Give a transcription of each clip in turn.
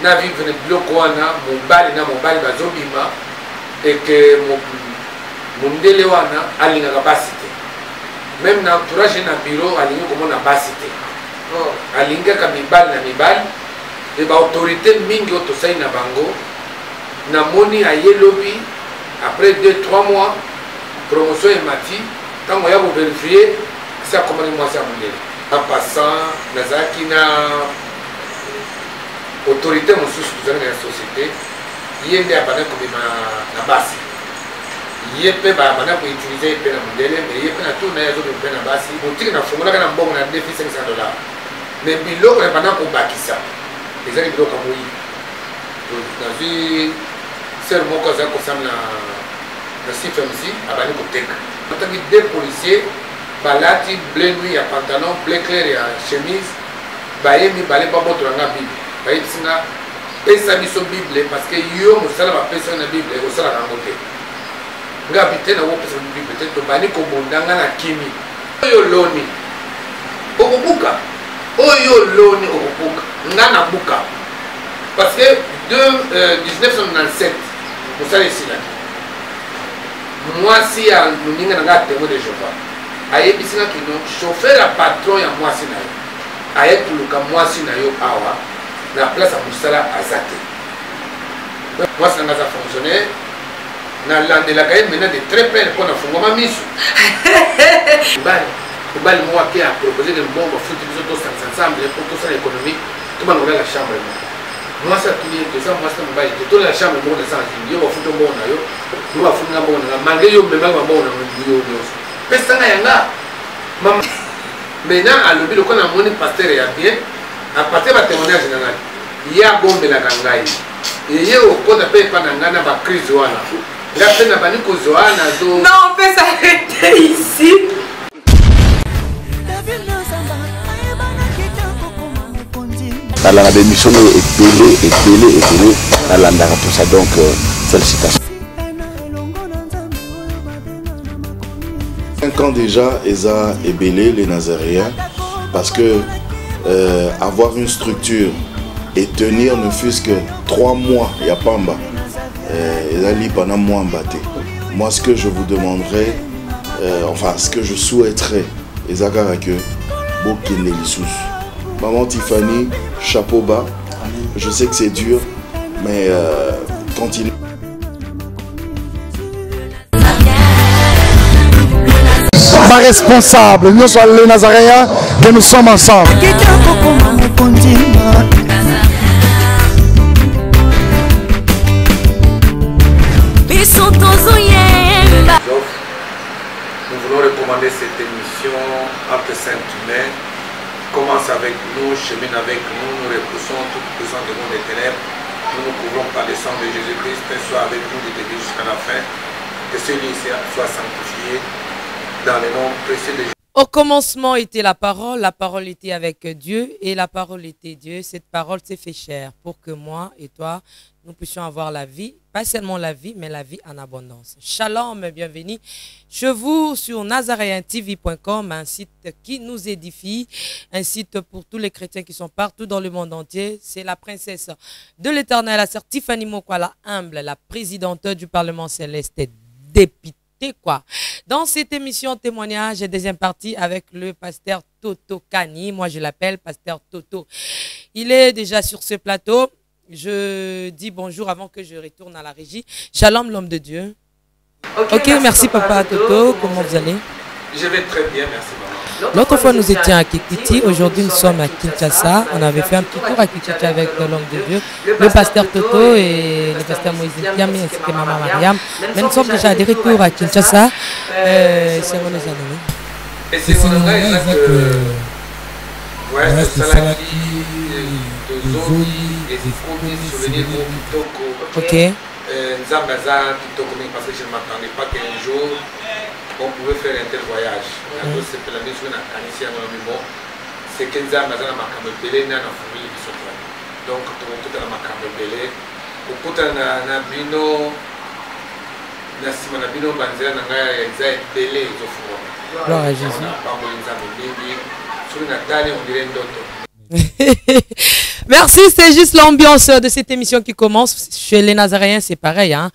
na vivre ne biloko wana mobali na mobali bazobima et que mondele wana alingaka basi te même na entourage na bureau alingi komona basi te alingaka mibali na mibali et baautorité mingi oyo tosali na bango namoni aye lobi après 2-3 mois promotion emati ntango ya koverifie si akomani mwasi ya mondele en passant nazalaki na autorité mosusu tozalaki na société ye nde abanda kobima na basi ye mpe babanda koutilize ye mpe na mondele mais ye mpe na tour na ye azobima mpe na basi botike nafungolaka na mbongo na defi $500 mais biloko na banda kobakisa ezali biloko ya moyi nazwi ser moko azali kosala na CFMC abandi koteka ataki 2 policiers balati bleu nuit ya pantalon bleu clair ya chemise baye mibale babotolanga bible bayebisinga pesa biso bible parce que yo mosala bapesa na bible ekosalaka yango te nga bite na wopesa bible te tobandi kobondanga na kimi oyo loni okobuka oyo loni okobuka nga na buka parce que 1997 mosala esilaki mwasi ya moninga na nga témoin de Jehova ayebisinga kino chauffeur ya patron ya mwasi na yo aye koluka mwasi na yo awa na place ya mosala aza te mwasi na nga aza fonctionnaire nalandelaka ye maintenant de très près mpo na fungwama miso mobali moko ake apropose ke mbongo bafuti biso tosangisa ensemble mpo tosala économique tobangolela chambre moko mwasi atuni ye toza mwasi na mobali te tolela chambre moko na sanga yo bafuti mbongo na yo yo bafutinga mbongo na nga malgré yo memaki bambongo na yo nyonso pesanga yanga maintenant alobi lokola namoni pasteur ya bien aparte batémoignage na ngai ye abombelaka ngai ye okota mpe epa na ngai na bacrise wana nga mpe na bandi kozwa nazo non on peut s'arrêter ici. Nalanga d'émission ebele nalandaka pour ça donc félicitations. 5 ans déjà, Eza et Bélé, les Nazaréens, parce que avoir une structure et tenir ne fût-ce que 3 mois, il n'y a pas en bas. Eza li pendant moi en bâté. Moi, ce que je vous demanderais, enfin, ce que je souhaiterais, Eza Karake, Bokine Lissous. Maman Tiffany, chapeau bas. Je sais que c'est dur, mais continue. Responsable, nous sommes les Nazaréens, que nous sommes ensemble. Nous voulons recommander cette émission entre Saint-Humain. Commence avec nous, chemine avec nous, nous repoussons toute puissance du monde des ténèbres. Nous nous couvrons par le sang de Jésus-Christ, soit avec nous du début jusqu'à la fin. Que celui-ci soit sanctifié dans le nom précieux de Jésus. Au commencement était la parole était avec Dieu et la parole était Dieu. Cette parole s'est fait chair pour que moi et toi, nous puissions avoir la vie, pas seulement la vie, mais la vie en abondance. Shalom, bienvenue chez vous sur nazareentv.com, un site qui nous édifie, un site pour tous les chrétiens qui sont partout dans le monde entier. C'est la princesse de l'Éternel, la sœur Tiffany Mokwala, humble, la présidente du Parlement céleste, députée. Quoi. Dans cette émission témoignage, deuxième partie avec le pasteur Toto Kani. Moi, je l'appelle pasteur Toto. Il est déjà sur ce plateau. Je dis bonjour avant que je retourne à la régie. Shalom, l'homme de Dieu. Ok, merci papa Toto. Comment vous allez? Je vais très bien, merci maman. L'autre fois, nous étions à Kikiti. Aujourd'hui, nous sommes à Kinshasa. On avait fait un petit tour à Kikiti avec l'homme de Dieu, le pasteur Toto et le pasteur Moïse Piami ainsi que maman Mariam. Mais nous sommes déjà à des retours à Kinshasa. C'est mon les années. Et c'est mon engagement que... Ouais, c'est ça qui... Et c'est premier souvenir de Kitoko. Ok. Nzambaza Kitoko, parce que je ne m'attendais pas qu'un jour... on pouvait faire un tel voyage. C'est que nous avons fait un donc, tout le monde gloire à Jésus. Merci, c'est juste l'ambiance de cette émission qui commence. Chez les Nazaréens, c'est pareil. Hein?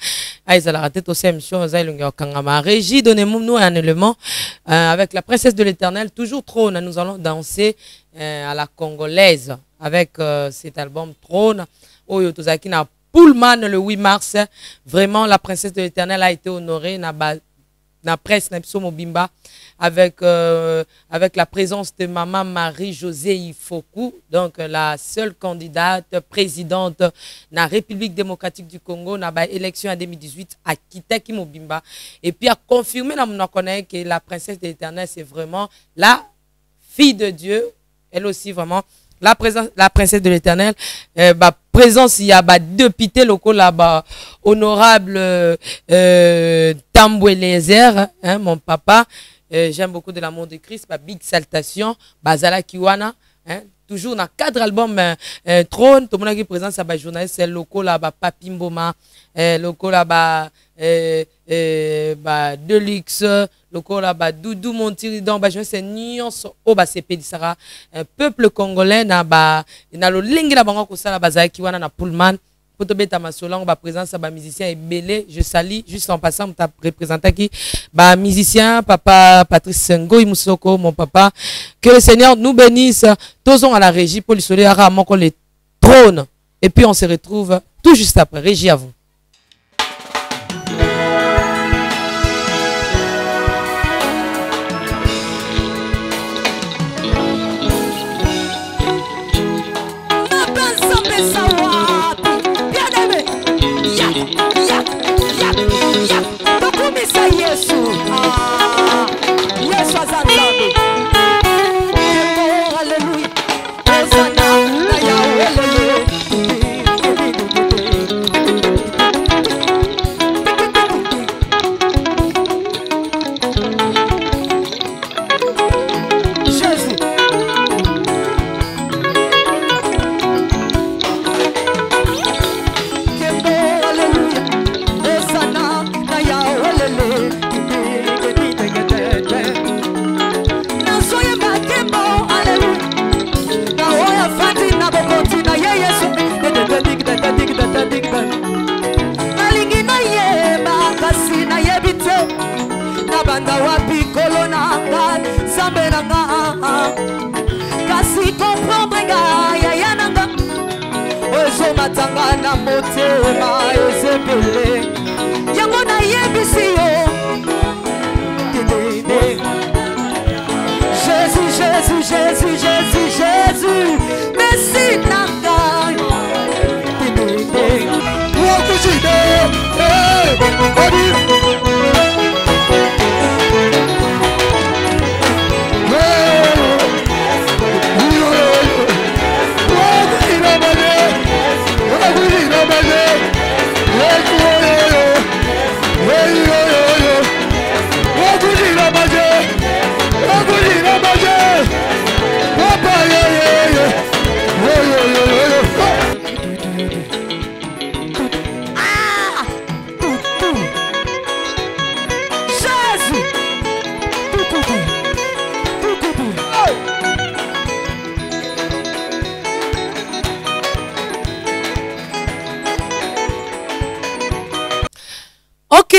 Ils ont raté aussi émission. Régie, donnez-nous un élément. Avec la princesse de l'Éternel, toujours Trône. Nous allons danser à la congolaise avec cet album Trône. Oyo Tozaki na Pullman le 8 mars. Vraiment, la princesse de l'Éternel a été honorée. Na presse na biso mobimba avec la présence de maman Marie-Josée Ifoku, donc la seule candidate présidente de la République démocratique du Congo na ba élection en 2018 à Kitaki mobimba, et puis a confirmé que la princesse de l'Éternel c'est vraiment la fille de Dieu, elle aussi vraiment la princesse de l'Éternel. Présence, il y a député locaux là-bas, honorable Tambou Eliezer, hein, mon papa. J'aime beaucoup de l'amour de Christ, big salutation, Bazala Kiwana, hein, toujours dans 4 albums Trône, tout le monde qui présente ça, journaliste locaux là-bas, Papi Mboma, locaux là-bas, Deluxe, locaux là-bas, Doudou Montiri, donc c'est nuance, c'est Pédissara, peuple congolais, na le lingue là-bas, on a Bazala Kiwana, na Pullman. Pour te mettre ma solon, ba présence ba musicien et belé, je salue juste en passant ta représentant qui ba musicien papa Patrice Ngoy Moussoko, mon papa, que le Seigneur nous bénisse. Tous à la régie pour le soleil à mon les trônes, et puis on se retrouve tout juste après. Régie à vous. Matangana motema ezebele yango na yebisi yo Jésus Jésus Jésus Jésus Jésus merci nanga Ok,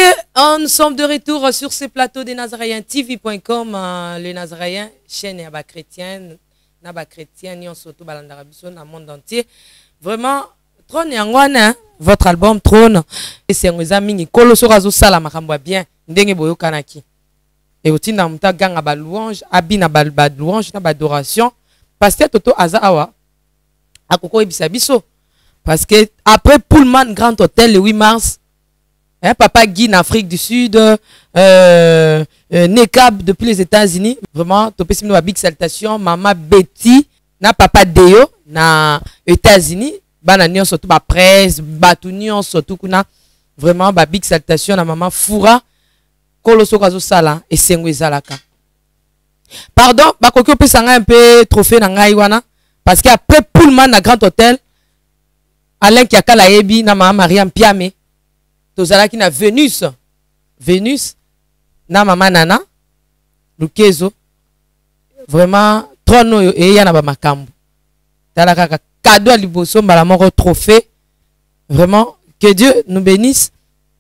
nous sommes de retour sur ce plateau des Nazaréens TV.com, les Nazaréens, chaîne à chrétienne, naba chrétienne, yon surtout balandarabiso dans le monde entier. Vraiment, Trône yangwana, votre album Trône, et c'est un ami kolo sorazo sala makambo bien, ndenge boyo kanaki. Et aussi na muta ganga ba louange, abina ba louange na ba adoration, pasteur Toto Azawa, akoko ebisa biso, parce que après Pullman Grand Hôtel le 8 mars. Hein, papa Guy en Afrique du Sud, Nekab depuis les États-Unis. Vraiment, topé une big salutation. Maman Betty, na papa Deo, na États-Unis. Bananion surtout ba presse, batunion surtout kuna. Vraiment, ba big salutation na maman Foura, Koloso Kazo Sala et Sengwe Zalaka. Pardon, ba kokyo pe sanga un peu trophée na ngai wana parce qu'après Pullman na Grand Hôtel, Alain Kiakala Ebi na maman Mariam Piame. Tozalaki na Vénus na mama Nana Lukezo vraiment Trône et yana ba makambo talaka cadeau à Liboso, Malamoro trophée. Vraiment, que Dieu nous bénisse.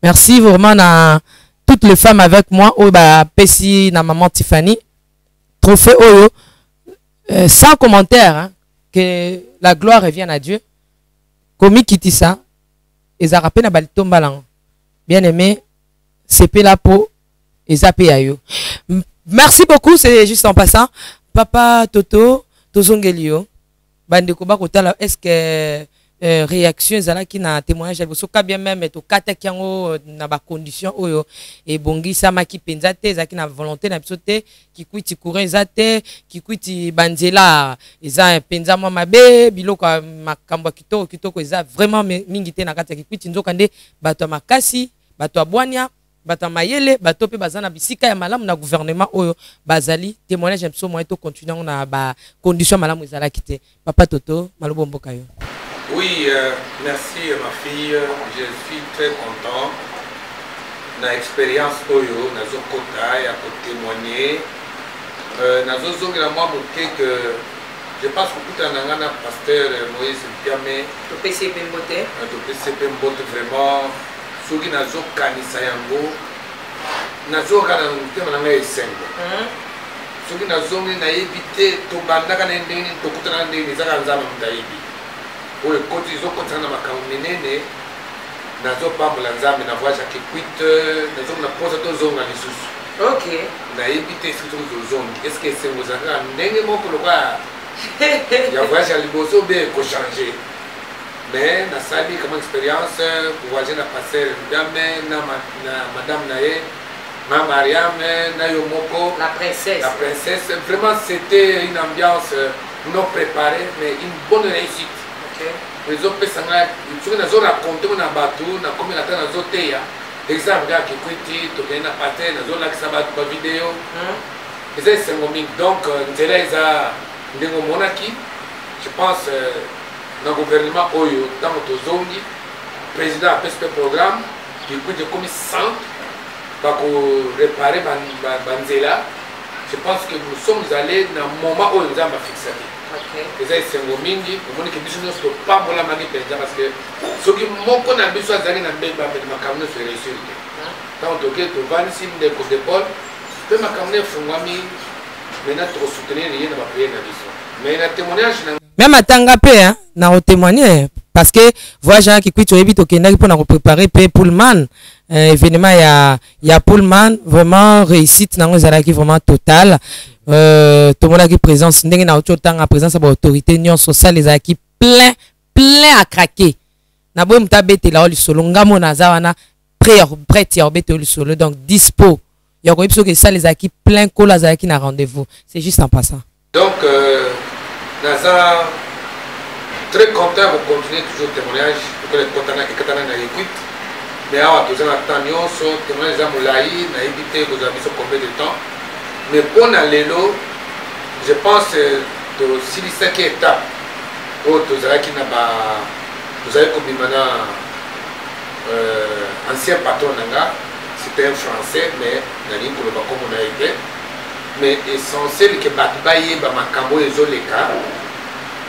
Merci vraiment à toutes les femmes avec moi. Oh, bah, Pessi, na maman Tiffany. Trophée Oyo. Sans commentaire, hein, que la gloire revienne à Dieu. Komi Kitissa. Et Zarapé na Balitombalang. Bien aimé, c'est là pour Ezapé Ayo. Merci beaucoup, c'est juste en passant. Papa Toto, Tozongelio. Bandeko Bakotala, est-ce que réaction ezalaki na témoignage soka bien même to kata kiango na ba condition oyo et bongi sama ki penza te ezaki na volonté na biso te kikuiti courant ezate kikuiti banzela eza penza mwa mabe biloko makambo kitoko eza vraiment mingi te na kata kikuiti nzoka nde bato makasi bato abwania bato mayele bato pe bazana bisika ya malamu na gouvernement oyo bazali témoignage biso mo to continuer na ba condition malamu ezalaki te. Papa Toto malobo mboka yo. Oui, merci ma fille, je suis très content. Na expérience oyo, nazo kota ya ko témoigner. Nazo zonga moi moké que je pense que tout en angana pasteur Moïse Biamé, to PCP Mbote. To PCP Mbote vraiment soki nazo kanisa yango. Nazo kana mutema nanga esengo. Soki nazo na éviter to bandaka na ndeni to kutana ndeni zaka nzama mdaibi. Pour le côté ils ont continué à m'accompagner nazo pambola nzambe na voyage qui quitte nazo na posa to zonga lisusu. OK. Na éviter ce truc de zone. Est-ce que c'est vous avez ndenge moko loka ya voyage à Liboso be ko changer. Mais na sali comme expérience pour voyager na passer dame na madame nae ma Mariam na Yomoko la princesse. La princesse vraiment c'était une ambiance non préparée mais une bonne réussite. Les autres personnes, tu as raconté na bateau, na combien de temps na zoteya. Exemple, gars qui quitté, tu viens na pater, na zola qui s'abat ba vidéo. Et ça c'est mon donc nzela eza ndengo monaki. Je pense na gouvernement oyo dans to zongi président PSP programme qui quitté comme 100 ba ko réparer banzela. Je pense que nous sommes allés dans un moment où nous avons fixé. Et ça c'est un mingi, on dit que nous ne sommes pas pour la manière parce que ce qui mon qu'on a besoin d'aller dans le bain de ma caméra sur les réussir. Tant que tu vas ici des côtés d'épaule, tu ma caméra fungami, maintenant tu soutenir rien dans ma prière na vision. Mais na témoignage même à Tangapé hein, na témoigner parce que voyage qui quitte au évite au Kenya pour nous préparer pour Pullman. Événement il y a Pullman vraiment réussite dans les arrêts vraiment total. Tout le monde qui présence ndenge na autant à présence à autorité union sociale les acquis plein à craquer. Na boy mtabete la oli solo ngamo na zawana prêt ya obete oli solo donc dispo. Ya ko que ça les acquis plein ko la zaki na rendez-vous. C'est juste en passant. Donc naza très content de continuer toujours le témoignage pour que les Kotana et Katana na écoute. Mais à tous en attendant sur témoignage à Moulaï, na éviter que vous avez combien de temps. Mais pour Nalélo, je pense que si les 5 étapes, où vous avez comme ancien patron, c'était un Français, mais comme on a été. Mais essentiel que Batbaye, Bamakambo et Zoleka,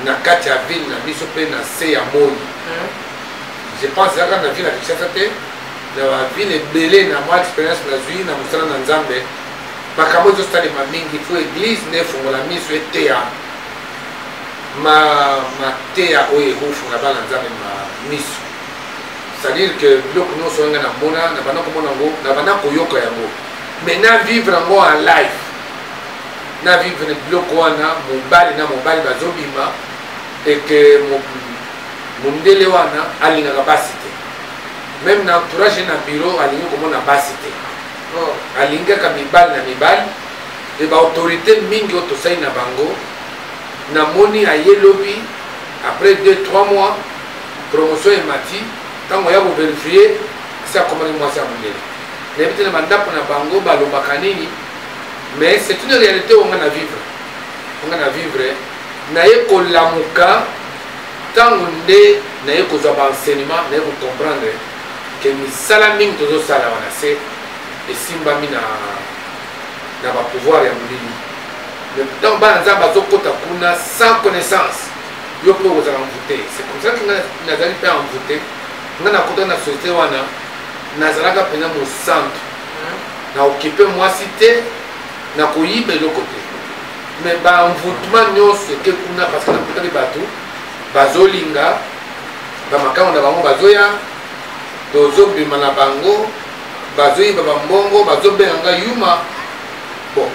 Nakatia ville, Nabisope, Nase Yamon. Je pense que la ville a fait la ville est belée, na moi expérience, na Zui, na Moussala Nanzambe. Makambo zo stade ma mingi fu église ne fongola miso etea ma tea oye ho fongola bala nzambe ma miso c'est-à-dire que biloko nyonso nga na mona na bana komona ngo na bana koyoka yango mais na vivre ngo en live na vivre biloko wana mobali na mobali bazobima et que mondele wana alingaka basi te même na entourage na bureau alingi komona basi te alingaka mibali na mibali et ba autorité mingi otosai na bango na moni ayelobi après 2-3 mois promotion emati tango ya ko vérifier ça comment moi ça mondele na biti na mandapo na bango balobaka nini mais c'est une réalité on va vivre na ye ko lamuka tango nde na ye ko za ba enseignement na ye ko comprendre que misala mingi tozo sala wana c'est et simbami na ba pouvoir ya mulini donc ba nzamba zokota kuna sans connaissance yo mpe okozala envoûté. C'est comme ça que nazali mpe envoûté nga nakota na société wana nazalaka mpenza mosantu na okipe mwasi te na koyiba eloko te mais baenvoûtement nyonso eke kuna parce que nakutaki bato bazolinga bamakambo na bango bazoya tozobima na bango bazoyiba bambongo bazobenga nga yuma. Bon,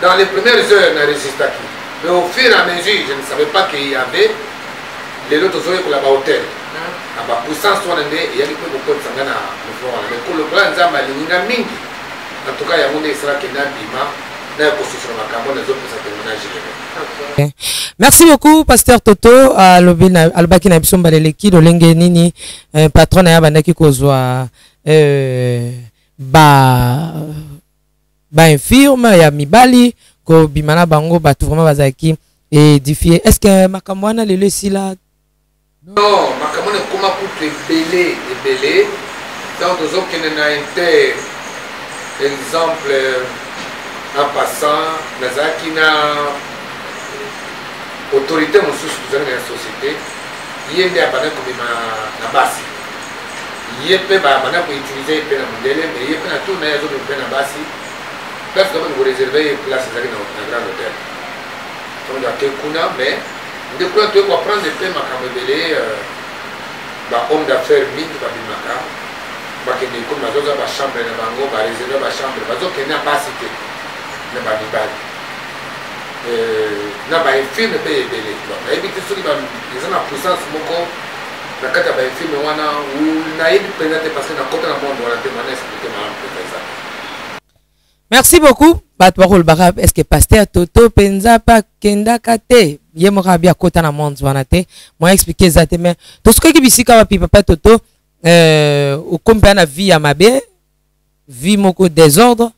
dans les premières heures na résistaki, mais au fur et à mesure je ne savais pas qu'il y avait les autres zoé pour la hôtel na ba puissance wana nde eyaki mpe kokotisa na mouvement wana mais kolokola nzambe alinginga mingi en tout cas yango nde esalaki nabima na kosusula makambo nazopesa témoignage. Merci beaucoup Pasteur Toto alobaki na biso mbaleleki lolenge nini patron na ya bandaki kozwa ba infirme ya mibali ko bimana bango batu vraiment bazaki édifié. Est-ce que makambo wana lelo esila? Non, makambo ne koma kutu ebele donc tozokende na inter exemple en passant nazalaki na autorité mosusu tozali na société ye nde abanda kobima na basi ye mpe babanda koutilize ye mpe na mondele mais ye mpe na tour na ye azobima mpe na basi place kama koreserve ye place ezalaki na grand hôtel donc ake kuna mais nde kuna toye koapprendre mpe makambo ebele bahomme d'affaires mingi babimaka bakende komi bazozwa bachambre na bango bareserve bachambre bazokende na basi te na bamibali na bainfirme mpe ebele nayebi te soki eza na puissance moko na kati ya bainfirme wana nayebi mpenza te parce que nakota na monde wana te mana explike malamu mpenza eza. Merci beaucoup. Batwarol Barab, est-ce que Pasteur Toto penza pa kendaka te? Ye moko abia kota na monde wana te. Moi expliquer ça te mais to ce qui bisika wa papa Toto au compare na vie ya mabe, vie moko désordre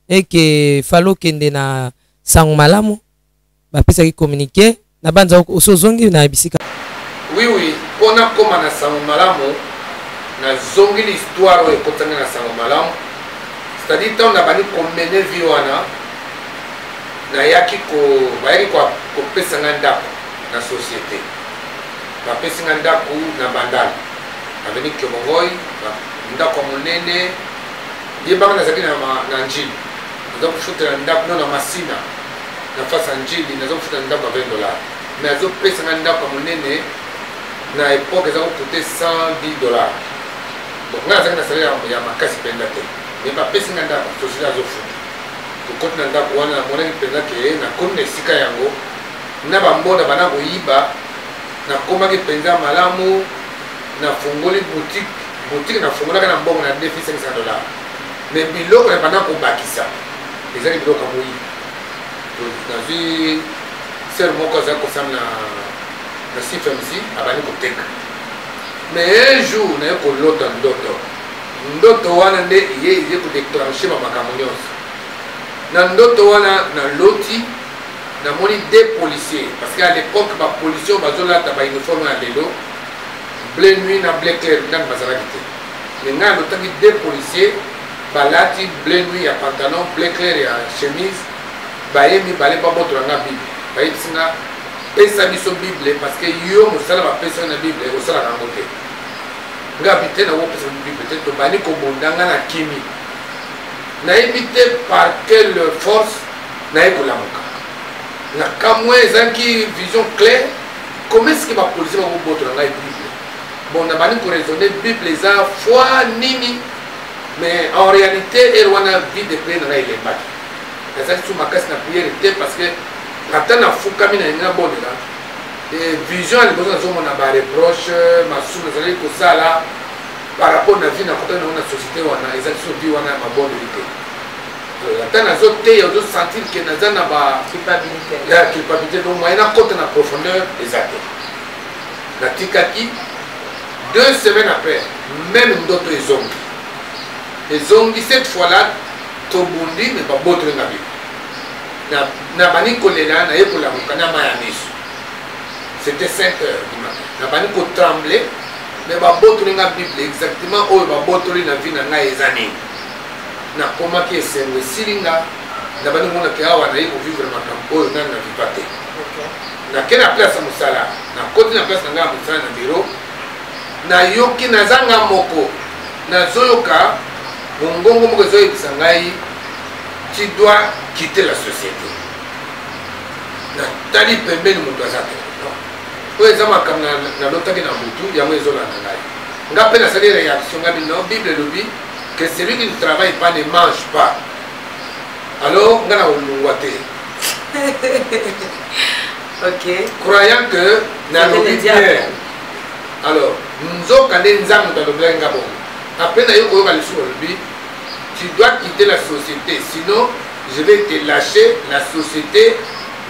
et que falo kende na sango malamu. Ba pesa ki communiquer na banza osozongi na bisika. Oui, pona koma na sango malamu na zongi l'histoire e kotanga na sango malamu. C'est-à-dire tant na bani komene vie wana na yaki bayaki kopesa nga ndako na société bapesi nga ndako na bandali aveni Kemongoi ndako monene ye banga nazalaki na njili naza kofutela ndako no na masina na face ya njili naza kofutela ndako ya $20 mais azopesa nga ndako monene na époque eza kokute $110. Bon nga nazalaki na salaire ya makasi mpenza te mais bapesi nga ndako société azofuta tokoti na ndako wana namonaki mpenza ke nakomi na esika yango na bambonda bana koyiba nakomaki mpenza malamu nafungoli boutique nafungolaka na mbongo na defi $500 mais biloko na bana kobakisa ezali biloko ya moyibi nazwi ser moko azali kosala na CFMC abandi koteka mais un jour naye kolota ndoto wana nde ye kodéclenche bamakambo nyonso na ndoto wana na loti namoni deux policiers parce qu'à l'époque bapolicier bazolata bauniforme ya lelo bleu nuit na bleu clair ndani bazalaki te mais ngai alotaki deux policiers balati bleu nuit ya pantalon bleu clair ya chemise baye mibale babotolanga bible bayebisi nga pesa biso bible parce que yo mosala bapesa na bible osalaka yango te nga bite na wopesa bible te tobandi kobondanga na kimi nayebi te par quelle force naye kolamuka na kamwe ezalaki vision claire comment est-ce que bapolisier bakobotola ngai bible bon nabandi koraisonne bible eza foi nini mais en réalité ere wana vie de priere na ngai elembaki nazalaki so makasi na priere te parce que ata nafukami na lingi nabondela vision ya liboso nazomona bareproche masumu nazalaki kosala par rapport na vie nakota nango na société wana ezalaki so vie wana ya mabondeli te ata nazoteya ozosentir ke naza na culpabilité donc moyen nakota na profondeur eza te natikaki 2 semaines après même ndoto ezongi cette fois là tobundi me babotolenga bible nabandi kolela naye kolamuka na maya miso c'était 5 heures du matin nabandi kotremble me babotolenga bible exactement oyo babotoli na vie na ngai eza nini nakomaki esengo esili nga nabandi monaki awa naye kovivre makambo oyo nani na viva te nakei na place ya mosala nakoti na place na ngai ya mosala na biro nayoki nazanga moko nazoyoka mongongo moko ezoyebisa ngai tu dois quitter la société natali pembeni moto aza te oyo eza makambo nalotaki na butu yango ezolanda ngai nga mpe nasali réaction ngai bino bible elobi que celui qui ne travaille pas ne mange pas alors nga na kolungwa te croyant que nalobi bien alors nzoka nde nzambe moto alobelaki nga bongo après nayo koyoka lisusu olobi tu dois quitter la société sinon je vais te lâcher la société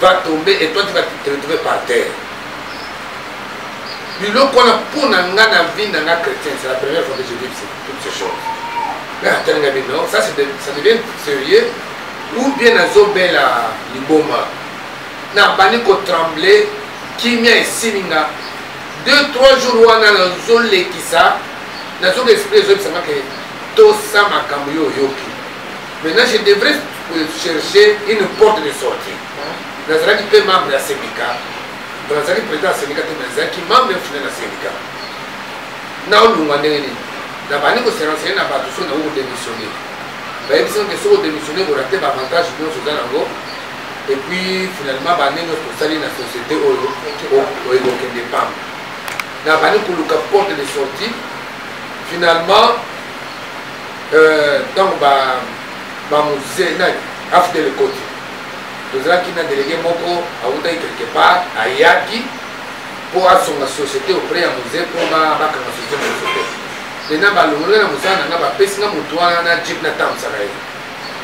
va tomber et toi tu vas te retrouver par terre biloko wana mpo na nga na vie na nga chrétien c'est la première fois que je vis toutes ces choses mais atanga bino ça devient sérieux ou bien nazobela liboma na bani kotremble kimia esili nga 2-3 jours wana nazolekisa nazoka esprit ezobisanga ke tosa makambo yo oyoki maintenant je devrais chercher une porte de sortie nazalaki mpe membre ya syndicat nazalaki président ya syndicat te nazalaki membre fune na syndicat naolungwa ndenge nini na bandi koserenseye na bato so nango kodémissionne bayebisanga ke soki odémissionne korate baavantage nyonso oza nango et puis finalement bande nyonso tosali na société oyo ekokende pamba na bandi koluka porte de sortie finalement donc bamusée na afdele koti tozalaki na délégué moko awutaki quelque part ayaki mpo asonga société auprès ya musée mpo bakanga société na société maintenant balongolaki na mosala na nga bapesi nga motu wana na jip natambwisaka ye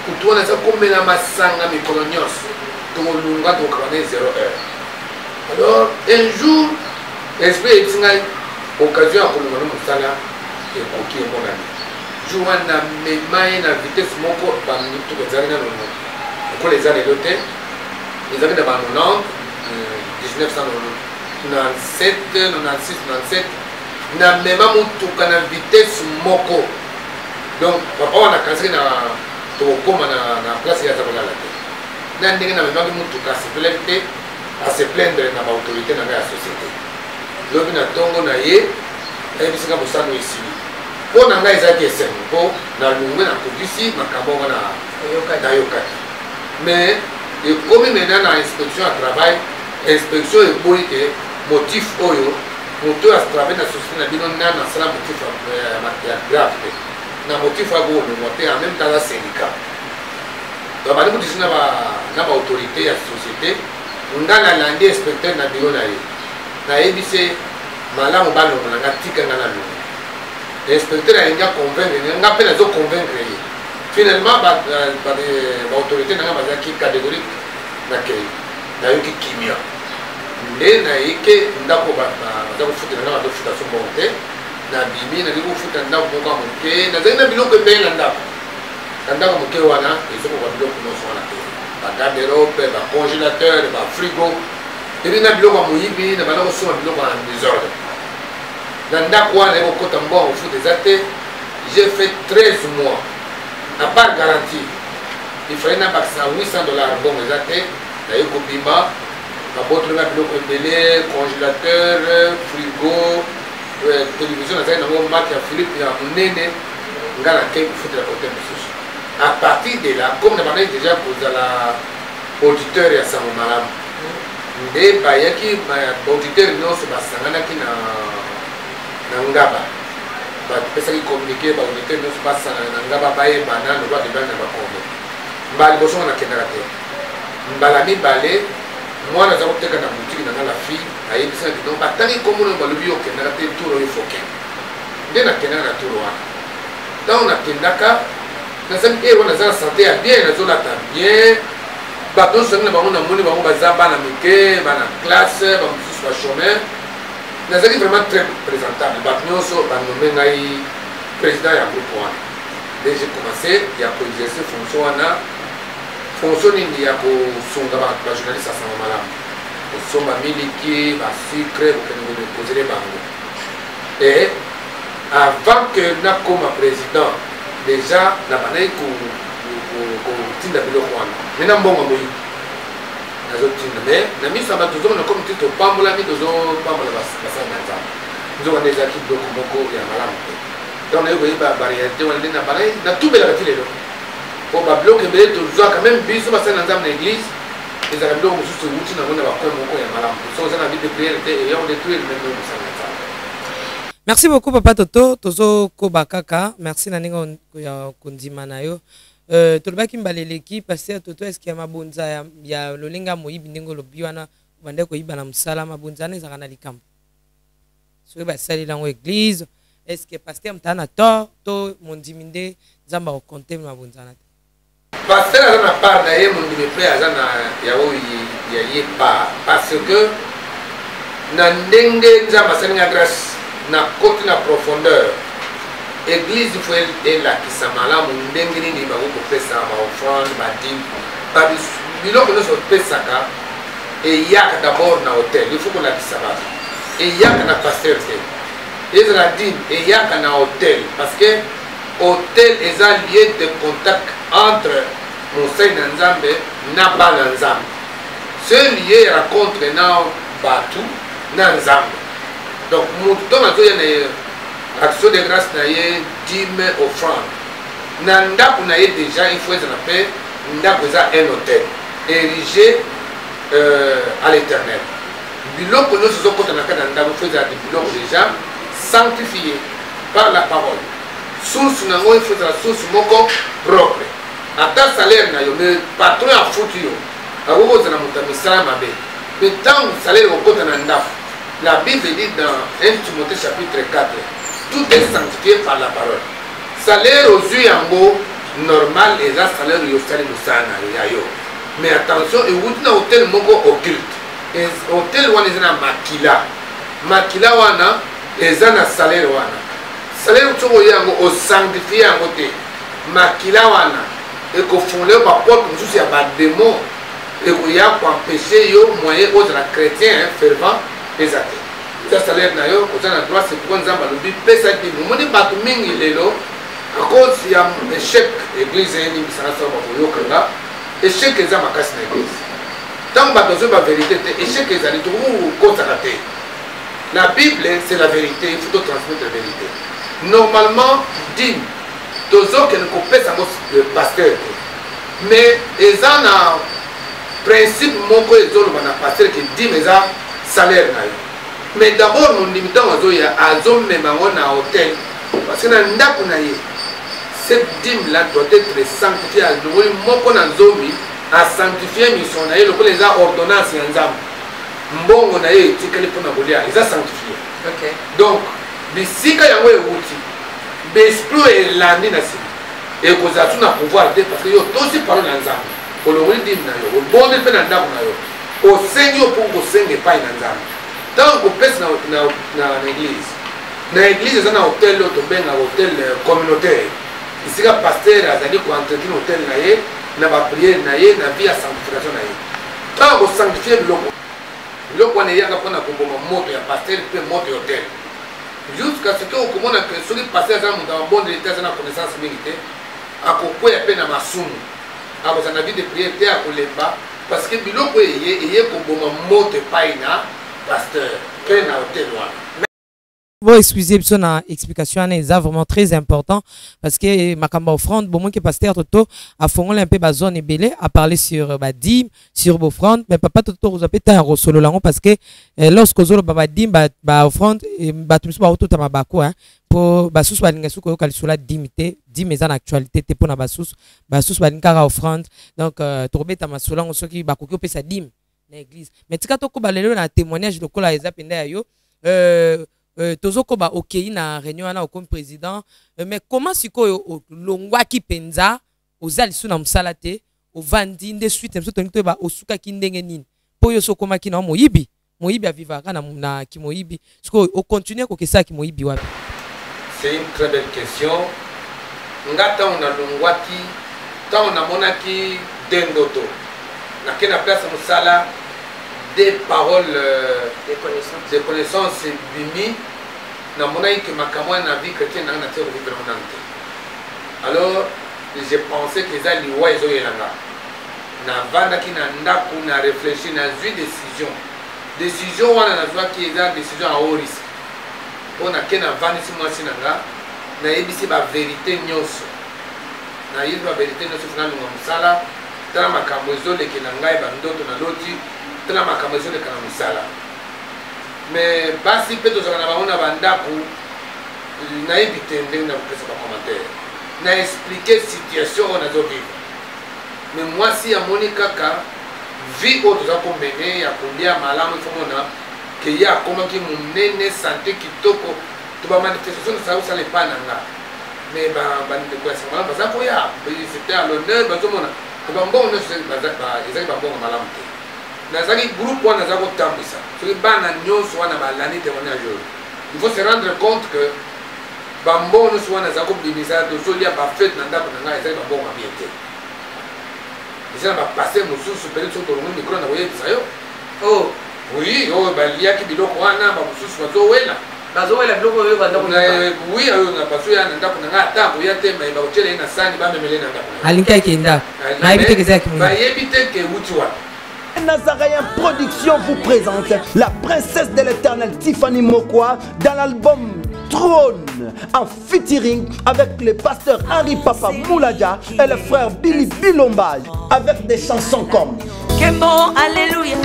kutu wana eza komela masanga mikolo nyonso tokolunga tokokaka na 0 heure alors un jour esprit eyebisi ngai occasion ya kolunga na mosala ekoki emonani jour wana mema ye na vitesse moko bamituka ezalaki nano lokola eza lelo te ezalaki na ba 1997 96 na mema motuka na vitesse moko donc papa wana akansaki na tokokóma na place ye aza kolala te na ndenge na memaki motuka asepelaki te ase plaindre na baautorité na ngai ya société lobi na ntongo na ye ayebisika mosano esili mpo na ngai ezalaki esengo mpo nalungwe nakokisi makambo wana nayokaki mais ekomi maintenant na inspection ya travail inspection eboyi te motif oyo moto oyo atravaille na société na bino nani asala motif ya grave te na motif akoolungwa te en même temps aza syndicat donc bandi kodisi na baautorité ya société nga nalandi inspecteur na biro na ye nayebise malamu balongola nga tika nga nalongo inspecteur alingi aconvaincre nga mpe nazoconvaincre ye finalement baautorité na nga bazalaki catégorique nakei nayoki kimia nde nayeke ndako baza kofuta na nga bazofuta so mbongo te nabimi nalingi kofuta ndako moko ya moke nazali na biloko ebele na ndako moke wana ezokoka biloko nyonso wana te bagarderobe bacongélateur bafrigo ebi na biloko ya moyibi na banda kosoma biloko ya désordre na ndako wana ekokota mbongo kofuta eza te j'ai fait 13 mois à part garantie il fallait nabakisa $800 mbongo eza te naye kobima babotolenga biloko ebele congélateur frigo télévision nazali nango marque ya philippe ya monene nga nakei kofutela kote mosusu à partir de là comme na bandaki déjà kozala auditeur ya sango malamu nde bayaki baauditeur nyonso basanganaki na ngaba bapesaki communiqué baauditeur nyonso basangana na ngaba bayebana lokwa debani na bakombo mbala liboso ngo nakendaka te mbala mibale mwana aza koteka na boutique na nga la fille ayebisaka bino batangi kombo nayo balobi yo okendaka te tour oyo foke nde nakendaka na tour wana ntango nakendaka nazali ero nazala santé ya bien nazolata bien bato nyonso zangi na bango namoni bango baza bana mike bana classe bamosusu bachômeur nazali vraiment très présentable bato nyonso banome ngai président ya groupe wana nde j'ai commencé ya koexercer fonction wana fonction nini ya kosunga bajournaliste ya sango malamu kosomba miliki basucre kokende kozele bango et avant que nakoma président déjà na bandaki kotinda biloko wana mena mbongo moyibi nazotinda mais na miso ya bato tozomona comme ti topambolami tozopambola basala na nzambe nzokana ezalaki biloko moko ya malamu te donc naye koyeba baréalité wana nde na bana natubelaka ti lelo po babiloko ebele tozwaka même biso basala na nzambe na église ezalaka biloko mosusu euti nango na bakoin moko ya malamu so oza na vie de prière te eyao détruire même oyo mosala na nzambe. Merci beaucoup papa Toto tozo koba kaka merci na ndenge ya kondima na yo tolobaki mbaleleki pasteur Toto est-ce qu'il y a mabonza ya lolenga moyibi ndenge lobi wana bande koyiba na mosala mabonza na ezaka na likambo soki basali lango église est-ce que pasteur mtana tort to mondimi nde nzamba okonte mabonza na te pasteur aza na part na ye mondimi mpe aza na ya oyo ya ye part parce que na ndenge nzambe asalinga grâce na koti na profondeur église il faut elakisa malamu ndenge nini bakokopesa baofrande badime biloko nyonso opesaka eyaka d'abord na hotel il faut kolakisa bato eyaka na pasteur te ezala dime eyaka na hotel parce que hotel eza lieu de contact entre mosali na nzambe na bana nzambe ce lieu ya rencontre na bato na nzambe donc motu to nazoya na action de grâce na ye dime offrande na ndako na ye déjà il faut ezala mpe ndako eza un hôtel érigé à l'éternel biloko nyonso ezokota na kati na ndako faut ezala biloko déjà sanctifié par la parole source nango il faut ezala source moko propre ata salaire na yo mais patron afuti yo akoki kozala moto ya misala mabe mais ntango salaire okota na ndako la Bible dit dans 1 Timothée chapitre 4 tout est sanctifié par la parole salaire aux yeux yango normal eza salaire yosali mosala na yo ya yo mais attention euti na hotel moko occulte hotel wana eza na makila wana eza na salaire wana salaire soki oyo yango osanctifie yango te makila wana ekofongola yo baporte mosusu ya badémon ekoya koempêche yo moyen ozala chrétien fervent eza te eza salaire na yo oza na droit c'est pourquoi nzambe alobi pesa dime omoni bato mingi lelo à cause ya échec église eyebisanga so bakoyokanga échec eza makasi na église ntango bato azoyi bavérité te échec ezali tokokotaka te la Bible c'est la vérité il faut transmettre la vérité normalement dime tozokende kopesa yango pasteur te mais eza na principe moko ezoloba na pasteur ke dime eza salaire na yo mais d'abord mondimi ntango azoya azomema yango na hotel parce que na ndako na ye cette dîme là doit être sanctifiée alongoli moko na nzomi asanctifie mission na ye lokola eza ordonnance ya nzambe mbongo na ye etikali mpona kolia eza sanctifié donc bisika yango euti baesprit elandi na nsima ekozala tu na pouvoir te parce que yo tosi parole na nzambe olongoli dîme na yo obondi mpe na ndako na yo osengi yo mpo kosenga epai na nzambe ntango kopesa na église eza na hotel oyo tobenga hotel communautaire esika paster azali koentretine hotel na ye na bapriere na ye na vie ya sanctification na ye ntango kosanctifie biloko wana eyaka mpona koboma moto ya paster mpe moto ya hotel jusqu'à ce que okomona ke soki paster aza na moto ya mabondeli te aza na connaissance mingi te akokweya mpe na masumu akozala na vie de priere te akolemba parce que biloko eye koboma moto epai na pasteur mpe na hotel wana. Bon, excusez moi na explication c'est vraiment très important parce que makamba offrande bon moi que pasteur Toto a fongolé un peu ba zone belé a parlé sur ba dîme sur offrande mais papa Toto vous appelle ta solo lango parce que lorsque zolo ba dîme ba offrande ba tout ba auto ta bako hein pour ba sous ba linga sou ko kali sur la dîme mais en actualité te pour na ba sous ba linga offrande donc to beta masolo lango soki ba ko pe sa dîme na église mais tika to ko ba lelo na témoignage lokola eza penda yo tozoko ba okei na réunion wana comme président mais comment sikoyo longwaki penza ozali suna msala te ovandi nde suite mso tonito ba osuka kindenge nini po yo sokoma kina moyibi avivaka na kimoyibi sikoyo o continuer ko kesa kimoyibi wapi. C'est une très belle question. Ngata on a longwaki ta on a monaki dendoto na kena place msala des paroles des connaissances bimi na monai que makamwa na vie chrétienne na terre vivre en ante alors j'ai pensé que ça liwa ezo yelanga navandaki na ndako na réfléchir nazwi décision wana nazwaki eza décision à haut risque mpo nake navandisi mwasi na nga nayebisi bavérité nyonso nayebi bavérité nyonso funa lunga mosala tala makambo ezoleke na ngai bandoto naloti tala makambo ezoleka na mosala mais basi mpe tozalaka na bango na bandako nayebi te ndenge na kopesa bacommentaire na explike situation oyo nazovivre mais mwasi amoni kaka vie oyo toza komene ya kolia malamu ifomona ke ye akomaki monene sante kitoko to bamanifestation tosala kosala epai na nga mais bandeko ya sanga malamu baza koya c'était à l'honneur bazomona bambongo nyonso ezali bambongo malamu te nazalaki groupe wana naza kotambwisa soki bana nyonso wana balandi témoignage oyo il faut se rendre compte que bambongo nyonso wana naza kobimisa tozolia bafete na ndako na ngai ezali bambongo mabie te eza na bapase mosusu peut-être soki tolongi mikro na koyebisa yo oui oyo baliaki biloko wana bamosusu bazowela biloko oyo bandako oui oyo na baso ya na ndako na ngai ata koya te mai bakotyela ye na sani bamemele na ndako alingi ayeke ndako nayebi te kezalaki bayebi te ke wuti wana. Nazarien Production vous présente la princesse de l'éternel Tiffany Mokwa dans l'album Trône en featuring avec le pasteur Henri Papa Moulaja et le frère Billy Bilomba avec des chansons comme Kembo Alléluia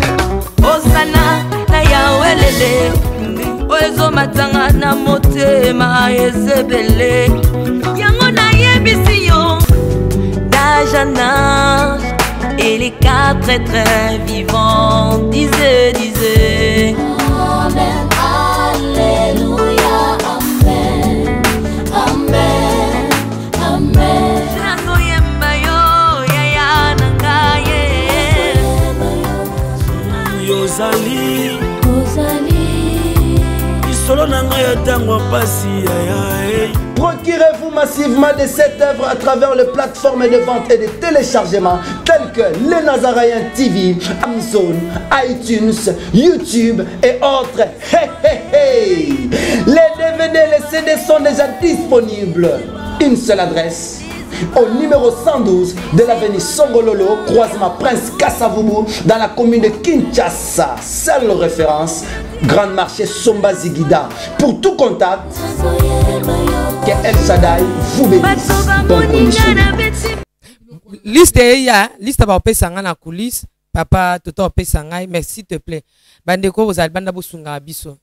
Osana na Yahweh Oezo matanga na motema ezebele Yango na yebisi yo Dajana et les quatre êtres vivants disaient Amen, Alléluia, Amen, Amen, Amen. Yozali Isolo nanga ya tango pasi ya. Procurez-vous massivement de cette œuvre à travers les plateformes de vente et de téléchargement telles que Les Nazaraïens TV, Amazon, iTunes, YouTube et autres. Hey, hey, hey. Les DVD et les CD sont déjà disponibles. Une seule adresse. Au numéro 112 de l'avenue Songololo, croisement Prince Kassavubu, dans la commune de Kinshasa. Seule référence, Grand Marché Somba Zigida. Pour tout contact, que El Shaddai vous bénisse. Bonne condition. Liste ya, liste ba opesa nga na coulisse, papa toto opesa ngai, mais s'il te plaît. Bandeko bozali banda bosunga biso.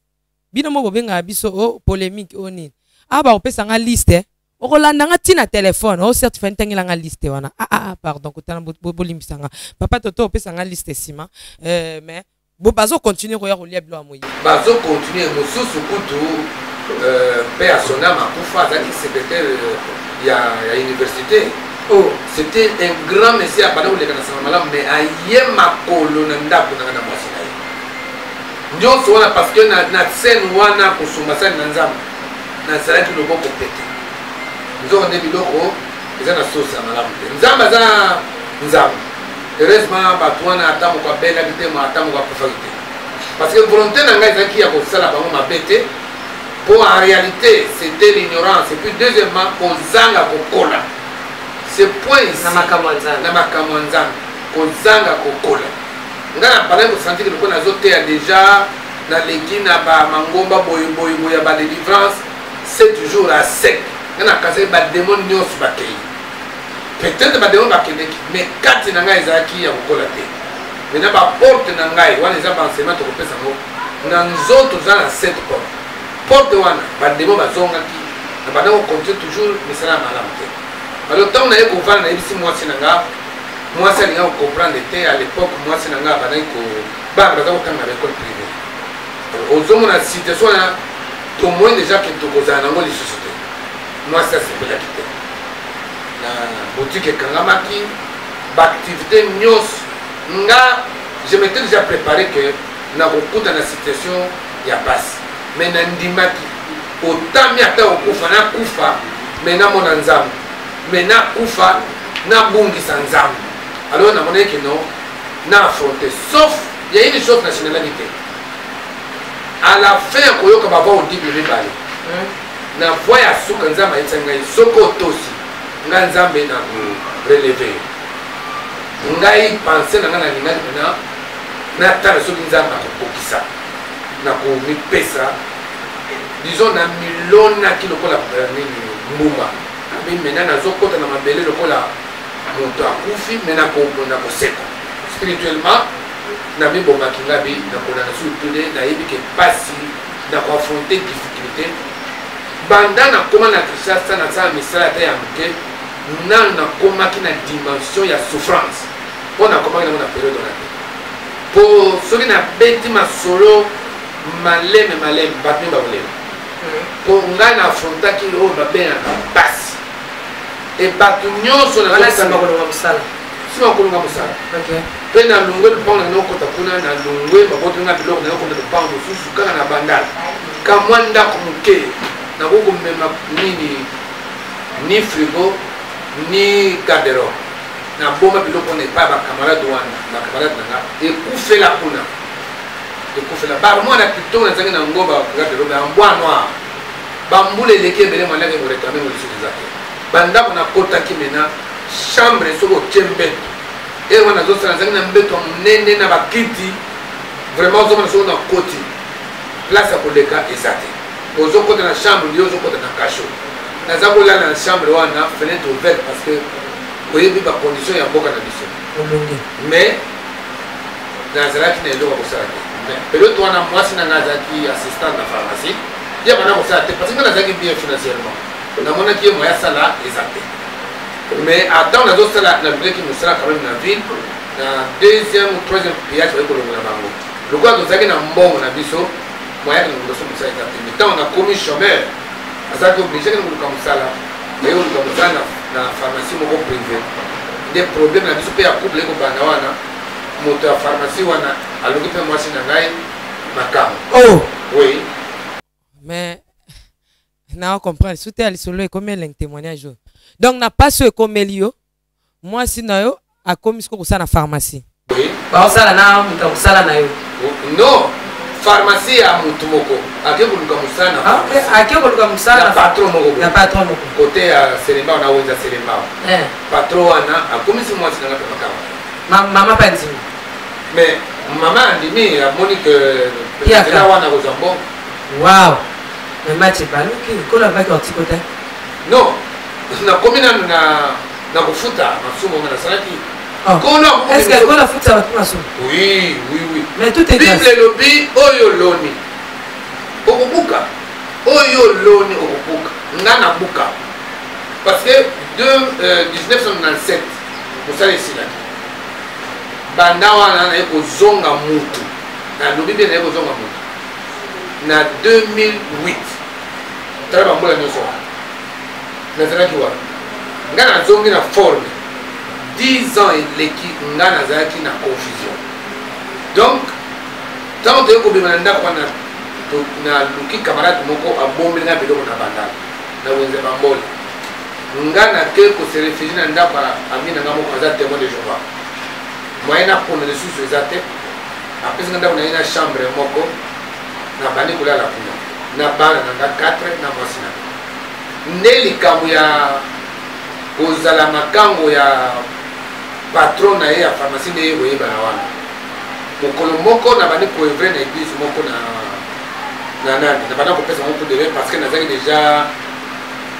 Bino mo bobenga biso o polémique oni. Ah ba opesa nga liste. Okolanda nga tina téléphone, o certifié ntengela nga liste wana. Pardon, kotana bolimbisa nga. Papa toto opesa nga liste sima. Mais bazo continuer koya kolia bilo amoyi. Bazo continuer mosusu kutu père Sona Makufa azaki secrétaire ya université. C'était un grand monsieur à Badou le kana samala mais aye makolo na ndako na mwasi na ye. Nyonso wana parce que na scène wana kusumba sana na nzambe. Na salaki loboko pété. Nous avons des biloko, ils ont la sauce à la montée. Nous avons nzambe. Heureusement, batouana atamu kwa bela bité ma atamu kwa kufalité. Parce que volonté n'a pas été qui a posé la banque m'a bêté. Pour en réalité, c'était l'ignorance. Et puis deuxièmement, qu'on zanga kokola. Ce point ici. Namakamwanzang. Qu'on zanga kokola. Nous avons parlé pour sentir que nous avons déjà dans l'équipe na ba mangomba boy ba délivrance. C'est toujours à sec. On a cassé des démons nyos bakei. Peut-être des démons bakei, mais quatre nanga ezaki ya kokolate. Mais na ba porte nanga, wana eza ba enseignement to kopesa ngo. Na nzoto za na sept porte. Porte wana ba démons bazonga ki. Na ba na continuer toujours misala malamu. Alors tant on a eu comprendre na ibisi mwasi nanga. Mwasi alinga comprendre te à l'époque mwasi nanga ba na ko ba ba ko tanga l'école privée. Ozomo na situation na to moins déjà que to kozana ngo li société. Moi ça c'est pour la quitter. La boutique Kangamaki, l'activité Nyos, je m'étais déjà préparé que na beaucoup dans la situation il y a passe. Mais Nandimaki, autant miata au kufa na kufa, mais na mon anzam, mais na kufa na bungi sanzam. Alors na monnaie que non, na affronté. Sauf il y a une chose nationalité. À la fin, on va avoir au début de balles. Na voya suka nzamba itanga soko tosi nga nzambe na relever ngai pensé na nga na lingaki maintenant natala soki nzambe akokokisa nakomipesa disons na milonaki lokola nini mbuma abi maintenant nazokota na mabele lokola moto akufi me nakoseka spirituellement nabibomaki ngabi nakolanda surtout nde nayebi ke pasi nakoaffronte difficulté banda nakoma na kinshasa nasala misala ata ya moke nanu nakomaki na dimension ya souffrance mpo nakomaki nango na période wana te po soki nabeti masolo maleme bato mpe bakolema po ngai na affrontaki oyo babengaka pasi e bato nyonso simakolonga mosala mpe na lungwe lupango na okota kuna na lungwe bakotonga biloko na okota lupango mosusu kaka na bandala kamwa ndako moke nakokomema nini ni frigo ni garderobe na boma biloko na epai bakamarade wana bakamarade nanga ekufela kuna ekufela bamwana kitoko nazangi na ngo bagarderobe ya mbwa noir bambula eleki ebele mwanake koreklame molisusu eza te bandako nakotaki mena chambre soki otie mbeto e wana nazosala nazangi na mbeto ya monene na bakiti vraiment ozomona soki na koti place ya koleka eza te ozokota na chambre ndio ozokota na kasho naza kolala na chambre wana fenêtre ouverte parce que oyebi bacondition ya mboka na biso mais nazalaki na eloko kosala te période wana mwasi nanga azalaki assistant na pharmacie ye bana kosala te parce que nga nazalaki bien financièrement namonaki ye moya sala eza te mais atant nazosala nalobelaki mosala quand même na ville na deuxième ou troisième pillage oye kolongola bango lokola tozalaki na mbongo na biso moyaki na liboso mosala eza te mais ntango nakomi chômeur azalaki oblige kene koluka mosala eye koluka mosala na pharmacie moko privé nde problème na biso mpe ya couple ekobanda wana moto ya pharmacie wana alongi mpe mwasi na ngai makambo oui mais na comprendre soute ya lisolo ekomi elengi témoignage oyo donc na pasi oyo ekomeli yo mwasi na yo akomi siko kosala na pharmacie baosala na moto akosala na yo non pharmacie ya motu moko ake koluka mosala ake koluka mosala na patron moko na patron moko kote ya selembao na wenza selembao patron wana akomisi mwasi nanga mpe makambo mama mpa ndimi mais mama andimi amoni ke nzela wana kozwa mbongo wow mais match baluki kola vaki otiko te non nakomi nanu na kofuta masumu nga nasalaki est-ce que kola futa bato masumu oui mais tout est bible elobi oyo loni okobuka oyo loni okobuka nga nabuka parce que 1997 mosala esilaki banda wana naye kozonga mutu nalobi mpe naye kozonga mutu na 2008 tala bambola nyonso wana nazalaki wana nga nazongi na forme 10 ans eleki nga nazalaki na confusion donc ntango toye kobima na ndako wana naluki camarade moko abombeli nga biloko na bandala na wenze bambole nga nake kose refugie na ndako ami na nga moko aza témoin de Jéhovah moyen napona lisusu eza te apesi nga ndako na ye na chambre moko nabandi kolala kuna na bana nanga 4 na mwasi na nde likambo ya kozala makango ya patron na ye ya pharmacie nde ye koyebana wana mokolo moko nabandi koevre na église moko na nani nabanda kopesa moko deve parce que nazalaki déjà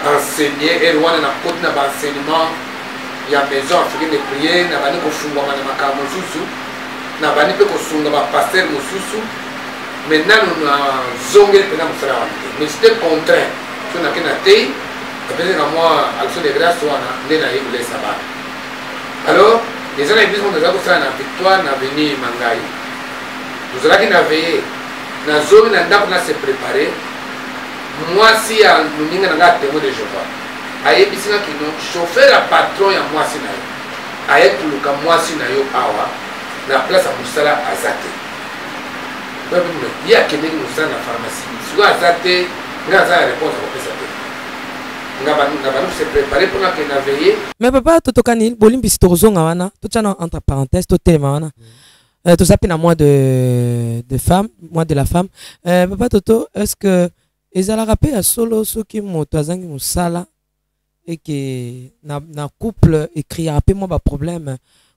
enseigné ere wana nakoti na baenseignement ya maison africaine de prière nabandi kofungwama na makambo mosusu nabandi mpe kosunga bapaster mosusu mais nanu nazongeli mpenza mosala wana te mais j'étais contraint so nake na tei apesaka mwa action de grâce wana nde nayekolesa bana alors eza na église moko nazala kosala na victoire na avenir mangai tozalaki na veye nazongi na ndako na se prépare mwasi ya moninga na nga témoin de Jéhovah ayebisinga kino chauffeur ya patron ya mwasi na yo aye koluka mwasi na yo awa na place ya mosala aza te ye akendeki mosala na pharmacie sikoyo aza te nga aza ya réponse akopesa te nga bandi se prépare mpona akenda veye mais papa totokani bolimbisi tokozonga wana totya na entre parenthèse totelema wana toza mpe na mois de femme mois de la femme papa toto est-ce que ezalaka mpe ya solo soki moto azangi mosala eke na couple ekriaka mpe mwa baproblème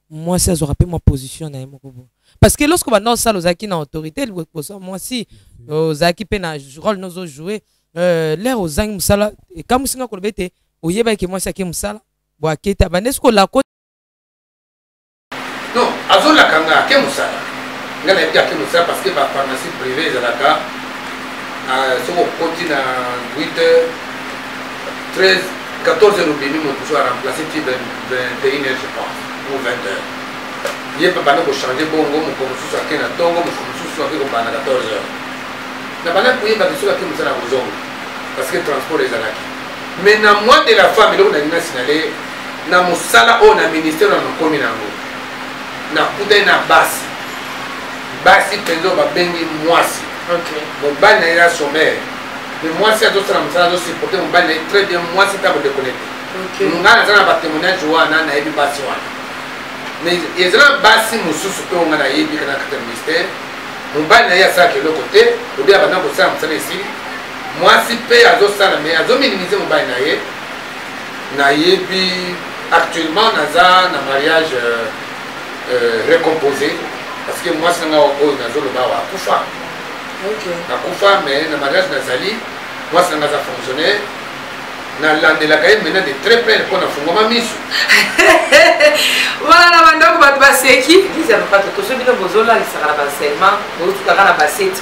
moi si azora pe moi position na yemo kobo parce que lorsque banda osala ozaki na autorité moi si ozaki pe na rôle nozo jouer l'air ozangi musala kamusinga koloba ete oyeba ke moi si ake musala bo aketa bande sko la ko non azola kanga ake musala ngana yebi ake musala parce que ba pharmacie privée ezalaka soko koti na 8h 13 14h obimi moto so a remplacé ti 21h je pense ou 20h ye pa bana ko changer bongo mo ko mususu ake na tongo mo mususu ake ko bana 14h na bana ko yeba biso ake musala bozongo parce que transport ezalaki mais na moi de la femme eloko na linga sinale na musala o na ministère na komi nango na kutai na basi penzo babengi mwasi mobali na ye ya sommaire mais mwasi azosala mosala azosupporte mobali na ye très bien mwasi ntango déconnecté nga naza na batémoignage wana nayebi basi wana mais ezala basi mosusu mpe onga nayebi kana kata ministère mobali na ye asalaka eloko te obi abanda kosala mosala esili mwasi mpe azosala mais azominimize mobali na ye nayebi actuellement naza na mariage recomposé parce que mwasi nanga oyo nazoloba awa akufa nakufa mais na mariage nazali mwasi nanga aza fonctionnaire nalandelaka ye maintenant de très près mpo nafungwama miso wana na bandako bato baseki lisa bapato toso bino bozolalisaka na baenseignement bozotukaka na baseti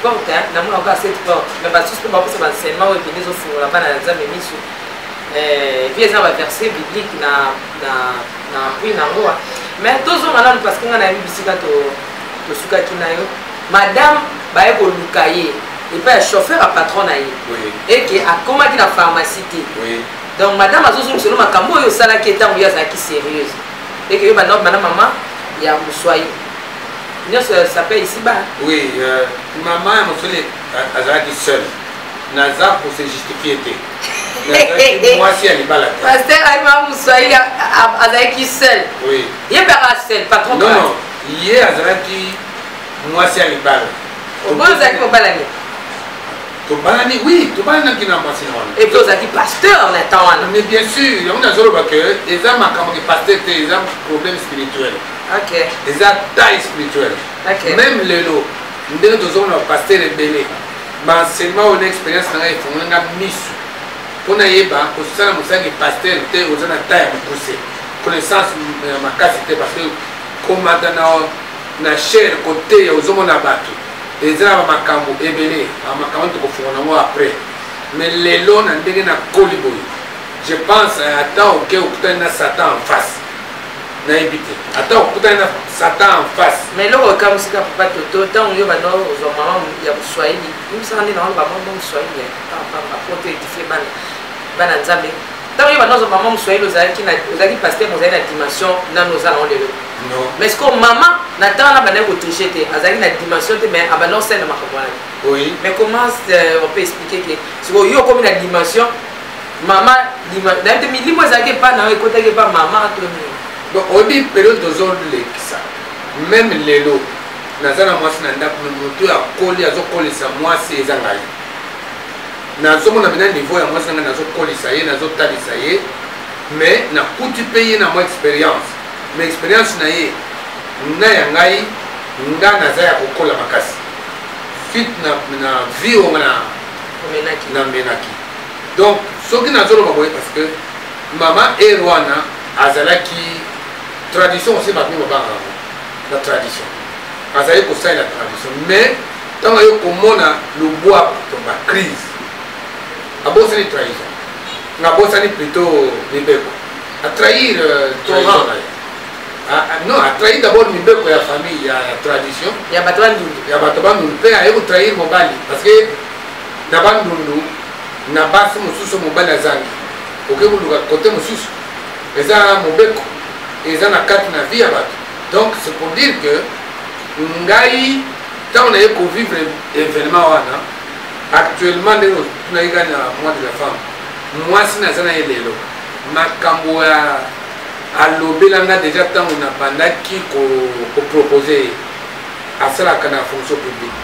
porte namona oka seti porte mais basusu mpe bakosa baenseignement oyo ebende ezofungola bana na nzambe miso puis eza na baverset biblique na pui nango mais tozonga nanu parce que nga nayebi bisika tosukaki na yo madame baye koluka ye epai ya chauffeur ya patron na ye eke akomaki na pharmacie te donc madame azozongiselo makambo oyo osalaki etango yo azalaki sérieuse eke yo bana mama ya moswai nyonso sape ici ba oui mama ya moswai azalaki seul naza pour se justifier te mwasi ya libala te paster ayima moswai azalaki seul ye mpeka seul patron non ye azalaki mwasi ya libala oboyo ozalaki mobalani tobalani oui tobalanaki na mwasi na wana et puis ozalaki pasteur na temps wana mais bien sûr yango nazoloba ke eza makambo ke pasteur te eza problème spirituel eza taille spirituelle même lelo ndenge tozomona pasteur ebele baenseignement oyo na expérience na ngai efungolanga miso mpo nayeba kosala mosangi pasteur te oza na taille ya mopuse connaissance makasi te parce que komata na chair koteya ozomona bato eza na bamakambo ebele bamakambo tokofungola yango après mais lelo na ndenge na koli boye je pense ata oke okutani na satan en face nayebi te ata okutani na satan en face mais eloko okamusika papa toto ntango yo bana ozwa mama ya moswahili imisaka nde nango bamama moswahili apoto édifie bana nzambe ntango yo bana ozwa mama moswahili ozalaki paster ozali na dimension nano oza nango lelo mais ce que maman na ntango na bana kotouche te azalaki na dimension te mais abanda osala na makambo wana mais comment on peut expliquer que sikoyo yo okomi na dimension mama nayebi te milimo ezalaki epa na yo ekotaki epa mama to donc oyebi période tozolekisa même lelo naza na mwasi na ndako moto akoli azokolisa mwasi eza ngai nazomona mena niveau ya mwasi na ngai nazokolisa ye nazotalisa ye mais nakuti mpe ye na mwa expérience mais expérience na ye na ya ngai nga naza ya kokola makasi fit na vie onga na menaki donc soki nazoloba boye parce que mama ere wana azalaki tradition aussi bato babanga la tradition azali kosalela tradition mais ntango aye komona lobwa to bacrise abosani trahison nabosani plutôt mibeko atrahir trahison na ye non atrahir d'abord mibeko ya famille ya tradition ya bato bandundu mpe aye kotrahir mobali parce que na bandundu na basi mosusu mobali azangi oke koluka kote mosusu eza mobeko eza na kati na vie ya bato donc c'est pour dire que ngai ntango naye kovivre événement wana actuellement ndenge tunayika na mois de la femme mwasi naza na ye lelo makambo ya alobelanga déjà ntango nabandaki kopropose asalaka na fonction publique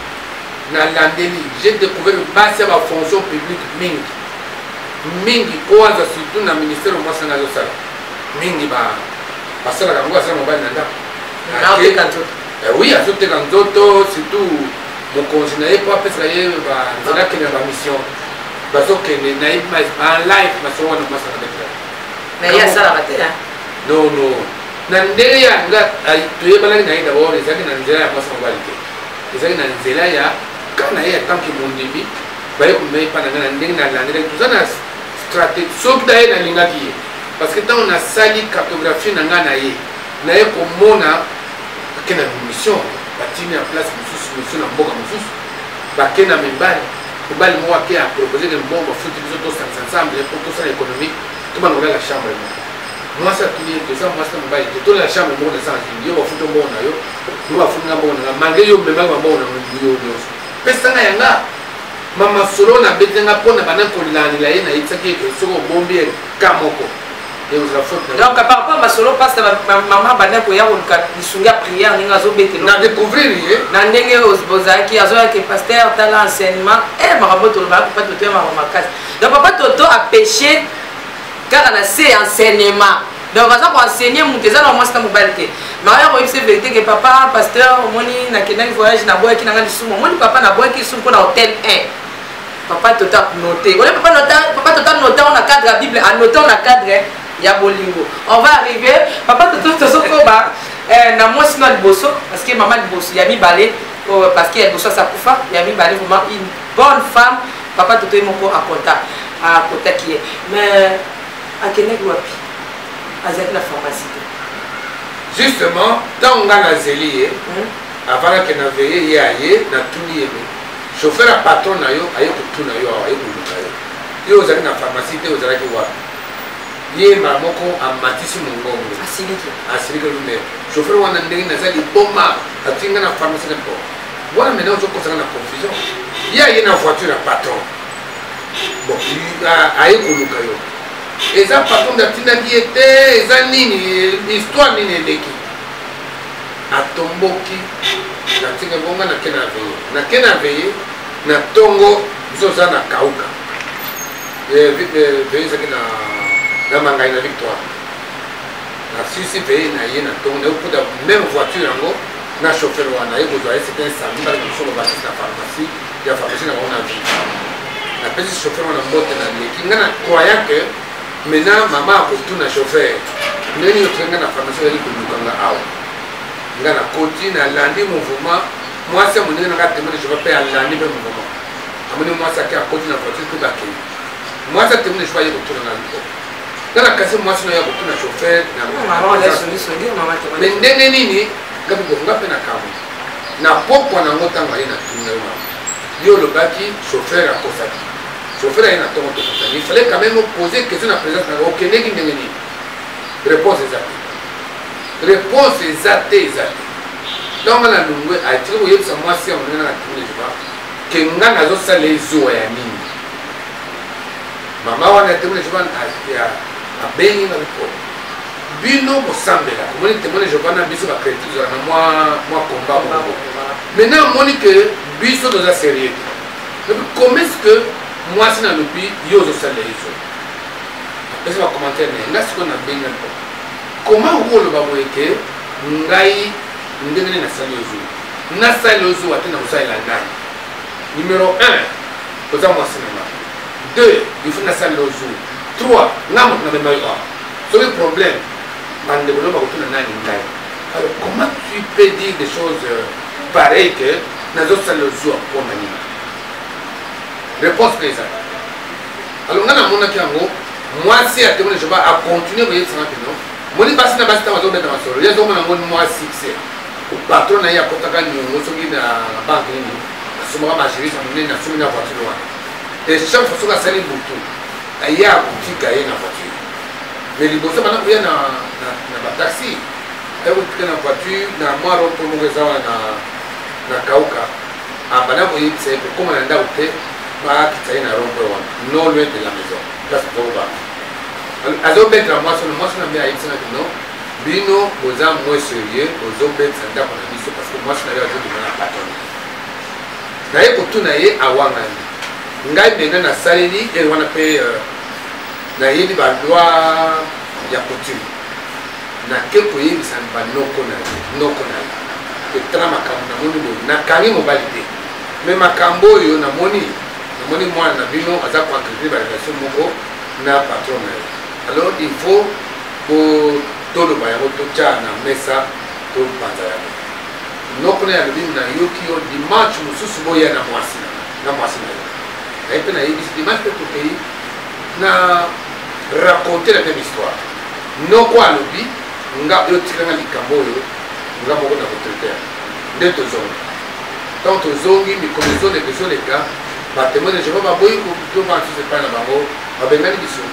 nalandeli j'ai découvert basi ya bafonction publique mingi mpo aza surtout na ministère mwasi nanga azosala mingi basala kango asala mobali na ndako oui azoteka nzoto surtout mokonzi na ye po apesaka ye nzela akende na bamission bazokende na ye en live masolo wana mwasi asalaka te non na ndenge yanga toyebanaki na ye dabord ezalaki na nzela ya mwasi mobali te ezalaki na nzela ya kaka na ye atanke mondimi baye komei mpa na ngai na ndenge nalandelaki toza na stratégie soki na ye nalingaki ye parce que ntango nasali cartographie na ngai na ye komona bakende na mission batimi en place mosusu mission na mboka mosusu bakende na mobali moko ake apropose ke mbongo bafuti biso tosangisa ensemble po tosala économique tobangolela chambre moko mwasi atuni toza mwasi na mobali te tolela chambre moko na sanzini yo bafuti mbongo na yo yo bafuti nga mbongo na nga malgré yo memaki bambongo na yo nyonso pesanga yanga mama solo na betenga mpona bana kolandela ye nayebisaki eke soki obombi ka moko donc par rapport à masolo parce que maman bana koya koluka lisungi ya prière ndenge azobetela na découvrir ye na ndenge bozalaki azoyaki pasteur tala enseignement makambo tolobaka papa toto ya makambo makasi donc papa toto apêché kaka na se enseignement donc aza koenseigner moto eza na mwasi na mobali te maoya koyebisa vérité ke papa pasteur omoni nakendaki voyage naboyaki nanga lisumu omoni papa naboyaki lisumu mpona hotel 1 papa toto anote ole papa toto anote na cadre ya bible anote na cadre ya bolingo on va arriver papa toto tozokoba na mwasi na liboso parce que maman liboso ya mibale parce que ya liboso asakufa ya mibale vraiment une bonne femme papa toto ye moko akotaki ye mais akendaki wapi azalaki na pharmacie te justement ntango nga nazeli ye avant akende veye ye aye natuni ye chauffeur ya patron na yo aye kotuna yo awa aye koluka yo yo ozalaki na pharmacie te ozalaki wapi ye mbala moko amatisi mongongo asiliki lume chauffeur wana ndenge naza liboma atinga na pharmacie na po wana maintenant ozokosanga na confusion ye aye na voiture ya patron bon aye koluka yo eza patron atindaki ye te eza nini histoire nini eleki atomboki natinga bonga nake na veye na ntongo biso oza na kauka veye ezaki na mangai na victoire na sisi veye na ye na ntongo nayokuta même voiture yango na chauffeur wana ye kozwa ye c'était samedi bali mosolo bakisi na pharmacie ya pharmacie na bango na vie napesi chauffeur wana mbote na leki nga na croyant que maintenant mama akotuna chauffeur ndenge nini otinga na pharmacie oyali kolukanga awa nga na koti nalandi mouvement mwasi ya mondenge nanga témoin de chauffeur mpe alandi mpe mouvement amoni mwasi ake akoti na voiture mpe bakei mwasi atémoin de chauffeur aye kotuna na liko nga na kasi mwasi nayo akotuna chauffeur me ndenge nini nga bibokonga mpe na kambo na pokwa nango ntango aye na tunga yo olobaki chauffeur akosaki chauffeur aye na ntongo tokutani il fallait quand même poser question na présence nanga okendeki ndenge nini réponse eza te réponse eza te ntongo na lungwe atiki koyebisa mwasi ya monene na tunga jeba ke nga nazosala ezuwa ya nini mama wana yatemone jeba abengi nga bipo bino bosambela omoni temone jeba na biso bakrédit tozala na mwa komba mongo maintenant omoni ke biso toza sérieux te comment est ce que mwasi na lobi yo ozosala ezo apesi bacommentaire na ye nga sikoyo nabengi mpo comment okoloba boye ke ngai ndenge nini nasali ozo nasali ozo ate na kosalela ngai numéro 1 oza mwasi na nga 2 il faut nasali ozo 3 nga moto namema yo awa soki problème bandeko no bakotuna nani ngai alors comment tu peux dire des choses pareilles que nazosala ozo mpona nini réponse mpe eza alors nga namonaki yango mwasi atemone jeba acontinue koyebisanga peno moni basi na basi ntango azobeta masolo ye azomona yango mwa succès patron na ye akotaka niongo soki na banke nini asomaka magérise monene asomi na voiture wana et chaque fois soki asali butu aye akotika ye na voiture mais liboso bana koya na bataxi akotika na voiture na mwa rompo moko eza wana na kauka bana koyebisa ye kokoma na ndako te bakita ye na rompo wana non loin de la maison place tokoba azobetela mwasi na mbe ayebisana bino bino boza moins sérieux bozobetisa ndako na biso parce que mwasi na yo azobima na patron naye kotuna ye awangani ngai mpenga nasaleli wana mpe nayebi baloi ya coutume nake koyebisa banoko na ye etala makambo namoni boye nakangi mobali te me makambo oyo namoni mwana na bino aza koentreprise barelation moko na patron na ye alors il faut toloba yango totya na mesa topanza yango noko na yalobi nayoki yo dimanche mosusu boya na mwasi na ye naye mpe nayebisi dimanche mpe tokei na raconter la même histoire noko alobi nga yotikanga likambo oyo nga moko na kotraiter nde tozongi tant tozongi mikolo ezoleka batémoin de Jéhovah baboyi tovansusu epai na bango babengani biso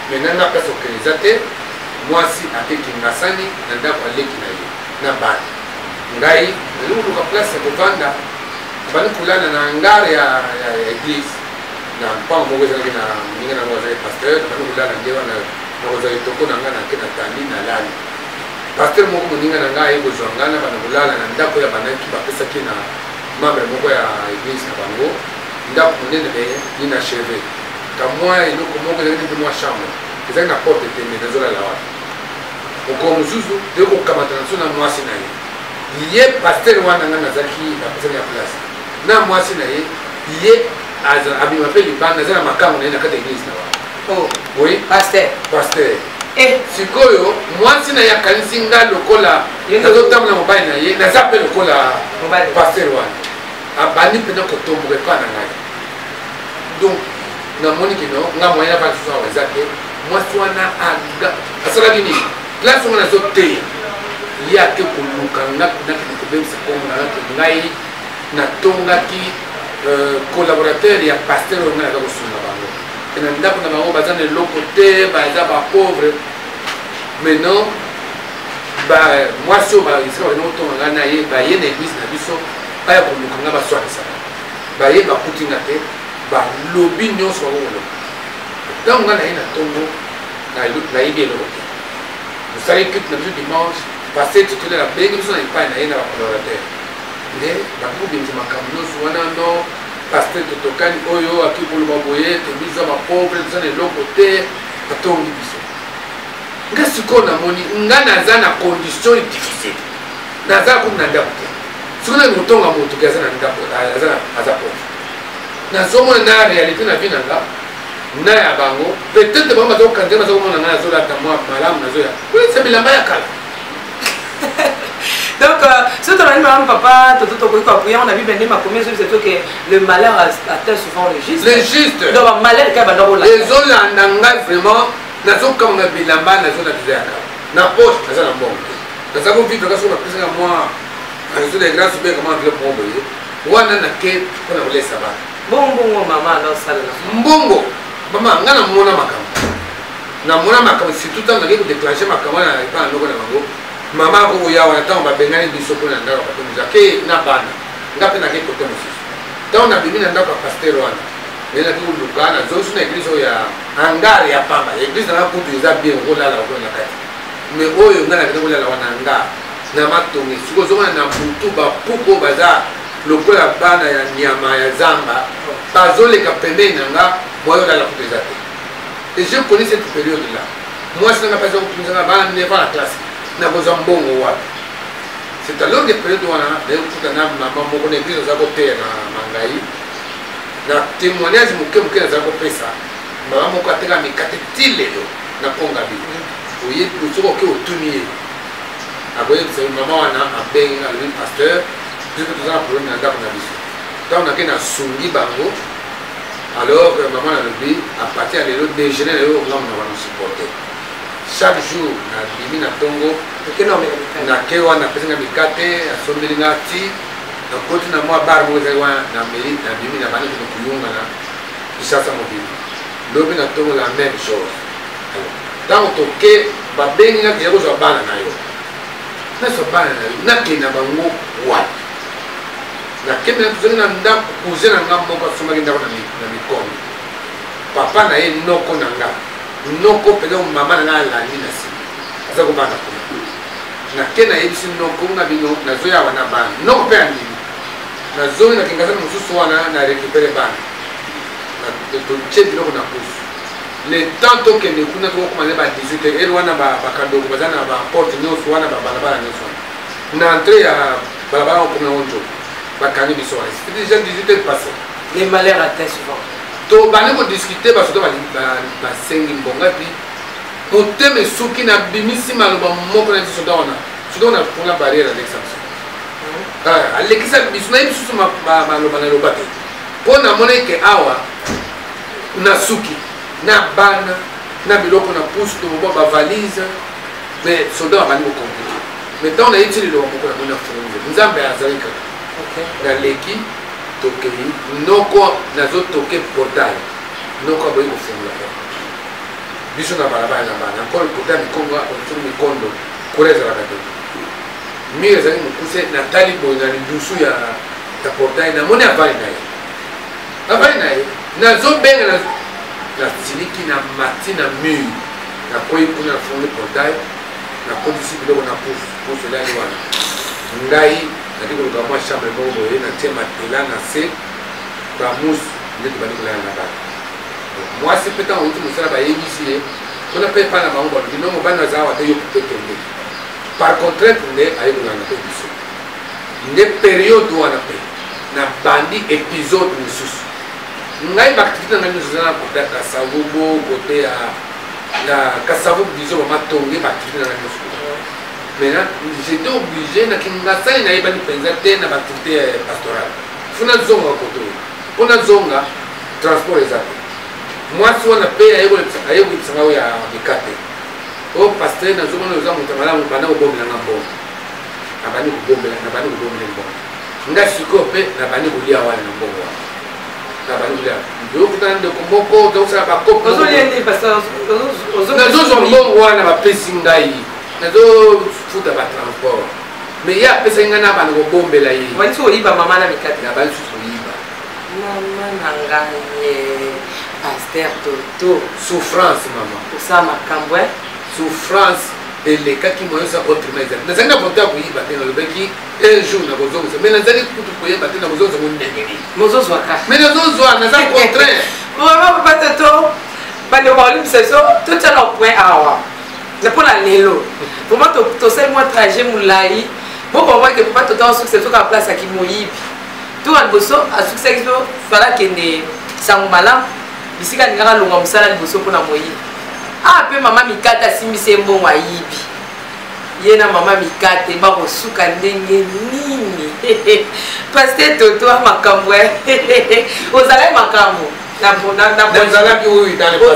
maintenant nga place okeliza te mwasi akeki ngasani na ndako aleki na ye na bana ngai nalingoluka place ya kovanda bani kolala na ngare ya église na mpango moko ezalaki na moninga nango azali pasteur bani kolala nde wana nakozala etoko na ngai nake na tandi nalali pasteur moko moninga na ngai aye kozwa ngai na bana kolala na ndako ya banaki bapesaki na membre moko ya église na bango ndako monene me inacheve kamwa eloko moko ezalaki nde mwa chambre ezalaki na porte te me nazolala wana mokolo mosusu te kokamata na so na mwasi na ye pasteur wana ngai nazalaki bapesaki ya place na mwasi na ye abima mpe libanda aza na makambo na ye na kati ya église na wana oui pasteur sikoyo mwasi na ye akanisi nga lokola nazotambola mobali na ye naza mpe lokola pasteur wana abandi mpena kotomboka epa na ngai donc namoni kino nga moyen na basusu awa eza te mwasi wana asalaki nini place ongo nazoteya ye ake koluka nakende kobebisa kongo nake ngai natongaki collaborateur ya pasteur oyo ngai naza kosunga bango e na ndako na bango baza na eloko te baza bapauvre maintenant mwasi oyo esika bakende kotonga ngai na ye baye na église na biso baya koluka ngai baswanisaka baye bakuti nga te balobi nyonso bakokoloba ntango ngai na ye na ntongo nayebi eloko te mosali kute na biso dimanche pase titulaire abengi biso na epai na ye na bacolaborateur nde bakobimisa makambo nyonso wana no pasteur totokani oyo aki koloba boye tobiza bapauvre toza na eloko te batongi biso nga sikoyo namoni nga naza na condition difficile naza komi na ndako te sikoyo nani kotonga moto ke aza na ndako aza pauvre nazomona na réalité na vie na nga na ya bango peut-être bango bazokanzela bazokomona nga nazolata mwa malamu nazoya kolekisa bilamba ya kala donc ce travail par papa toto ko appuyer on a vu ben ma combien c'est que le malheur atteint souvent le juste donc malheur ka bando la les olanda nga vraiment nazokamanga bilamba nazolata ya kala na poche naza na mbongo nazako vivre kaso na pesa moi réseau des grâces bien comment enveloppe mon boye wana na ke pona kolesa ba bongo mama na sala mbongo mama nga namona makambo surtout ntango nake kodéclenche makambo na epa ndoko na bango mama akokoya wana ntango babengani biso mpo na ndako batomisa ke na bana nga mpe nake kote mosusu ntango nabimi na ndako ya pasteur wana me nake koluka nazongi na église oyo ya angare ya pamba église nanga kutu eza bien okolala okola na kati me oyo nga nakende kolala wana nga na matonge sikoyo ozomona na butu bapuku oyo baza lokola bana ya nyama ya zamba bazoleka pembeni na nga moyo olala kutu eza te et je connais cette période là mwasi nanga mpasi kotumisanga bana 9 ans na classe nakozwa mbongo wapi c'est alors de période wana nayokuta na mama moko na église aza koteya na mangai na témoignage moke moke naza kopesa mama moko ateka mikate ti lelo na kongabi oyebi soki oke otuni ye akoyebisa mama wana abengi alobi pasteur biso toza na problème na ndako na biso ntango nake nasungi bango alors mama nalobi apartir ya lelo déjeuner na yo ngambo na bana supporte chaque jour nabimi na ntongo nake wana apesinga mikate asombeli nga ti nakoti na mwa bar moko ezali wana na mairie nabimi na bandi kende kuyunga na kisasa mobili lobi na ntongo la même chose ntango toke babengi nga keya kozwa bana na yo nazwa bana na yo nakei na bango wapi nakemi na tozongi na ndako cousin na nga moko asombaki ndako na mikombi papa na ye noko na nga noko mpenza mama na nga alandi na nsima aza kobana kuna nake nayebisi noko nga bino nazoyawa na bana noko mpe ya ndimi nazongi nakengazana mosusu wana na récupere bana totie biloko na pusu le temps tokende kuna tokokomane ba 18 ere wana bakandoko baza na baporte nyonso wana babalabala nyonso na entrée ya balabala okome onjo bakangi biso wana c'était déjà 18 heures passé les malheurs atteints souvent to bane kodiscute basoto basengi mbonga pi motema esuki na bimisi maloba moko na biso wana soto na mpona barrière alexamson alekisa biso nayebi susu maloba na loba te mpo namona eke awa na suki na bana na biloko na pousse tomoba bavalise mais soldat abandi kokomplike mais ntango nayeti liloba moko namoni afunze nzambe azali kaka naleki tokei noko nazotoke portail noko aboyi kofungula biso na balabala na bana encore portail mikongo akosoki mikondo kura ezalaka te mire ezali mokuse natali boye na lidusu ya portail namoni avali na ye nazobenga nasiliki na mati na mur nakoyi kuna nafungi portail nakodisi biloko na pousse elani wana ngai nadi koluka mwa chambre moko boye natie matela na se bamousse nde tobandi kolala na bana mwasi mpe ntango outi mosala bayebisi ye mpona mpe epa na bango balobi no mobali naza awa te yo mpe kende par contrainte nde aye kolanda mpe biso nde periode wana mpe na bandi épisode mosusu ngai baactivité na ngai nyonso eza na kote ya kasavubo kote ya kasavubo biso bamatonge baactivité na ngai nyonso maintenant j'étais obligé nakingasani nayebani mpenza te na baactivité pastorale funa zonga kote oyo mpona zonga transport eza te mwasi wana mpe ayekolekisanga oyo ya mikate o pasteur nazomona oza moto malamu banda kobombelanga mbongo nabandi kobombela mbongo ngai sikoyo mpe nabandi kolia wana na mbongo wana okutana ndeko moko tokosala bakopnazozwa mbongo wana bapesi ngai nazofuta batransport mais ye apesai ngai na bana kobombela ye banisi oyiba mama na mikate na bani susu oyiba mama na ngai paster toto souffrance mama osala makambo souffrance elekaki moyosa autrement nazali na volonté ya koyiba te nalobaki un jour nakozongisa mais nazali kutu koyeba te nakozongisa mondengeli mozozwaka mais nazozwa naza contraint vraiment papa toto bandeko balibisa biso totia na point awa na mpona lelo vraiment tosali mwa trajet molai bokomwake papa toto asukisa biso kaka place aki moyibi toka liboso asukisaki biso fala kende sango malamu bisika alingaka alonga mosala liboso mpona moyibi mpe mama mikate asimbisi mbongo ayibi ye na mama mikate bakosuka ndenge nini paster toto makambo ozalaki makambo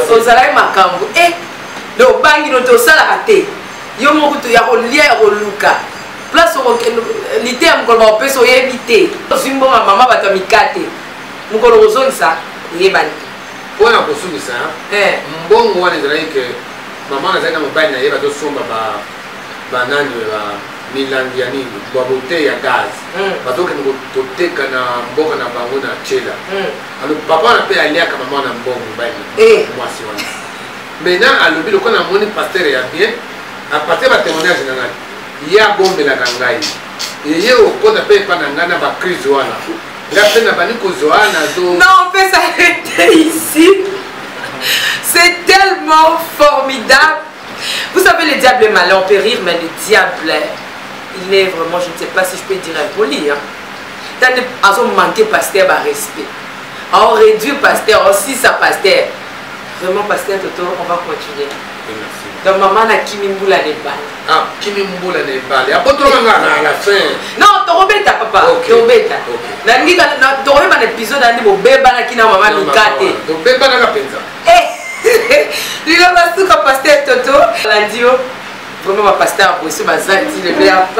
ozalaki makambo lobangi no tosalaka te yo moko to ya kolia ya koluka place lite ya mokolo bakopesa oyebi te ozwi mbongo ya mama bato ya mikate mokolo kozongisa eyebani mpona kosungisa mbongo wana ezalaki ke mama nazali na mobali na ye bazosomba banani milangi ya nini babote ya gaz bazokende koteka na mboka na bango na chela alo papa wana mpe aliaka mama wana mbongo mobali mwasi wana maintenant alobi lokola namoni paster ya bien apartir batémoignage na ngai ye abombelaka ngai ye okota mpe epa na ngai na bacrise wana Non, on peut s'arrêter ici. C'est tellement formidable. Vous savez, le diable est malin, on peut rire, mais le diable, il est vraiment, je ne sais pas si je peux dire impoli. Tant qu'on manqué pasteur, bah, respect. On réduit pasteur, aussi ça pasteur. Vraiment, pasteur Toto, on va continuer. Merci. Donc, maman a Kimi Mboula Nebal. Ah, Kimi Mboula Nebal. Il y a pas trop à la fin. Non, tu rebêtes, papa. Tu rebêtes. Tu rebêtes un épisode dans le bébé qui n'a maman mikate. Donc, bébé n'a pas pensé. Il a pas tout comme pasteur Toto. La dio. Vraiment, ma pasteur a posé ma zati.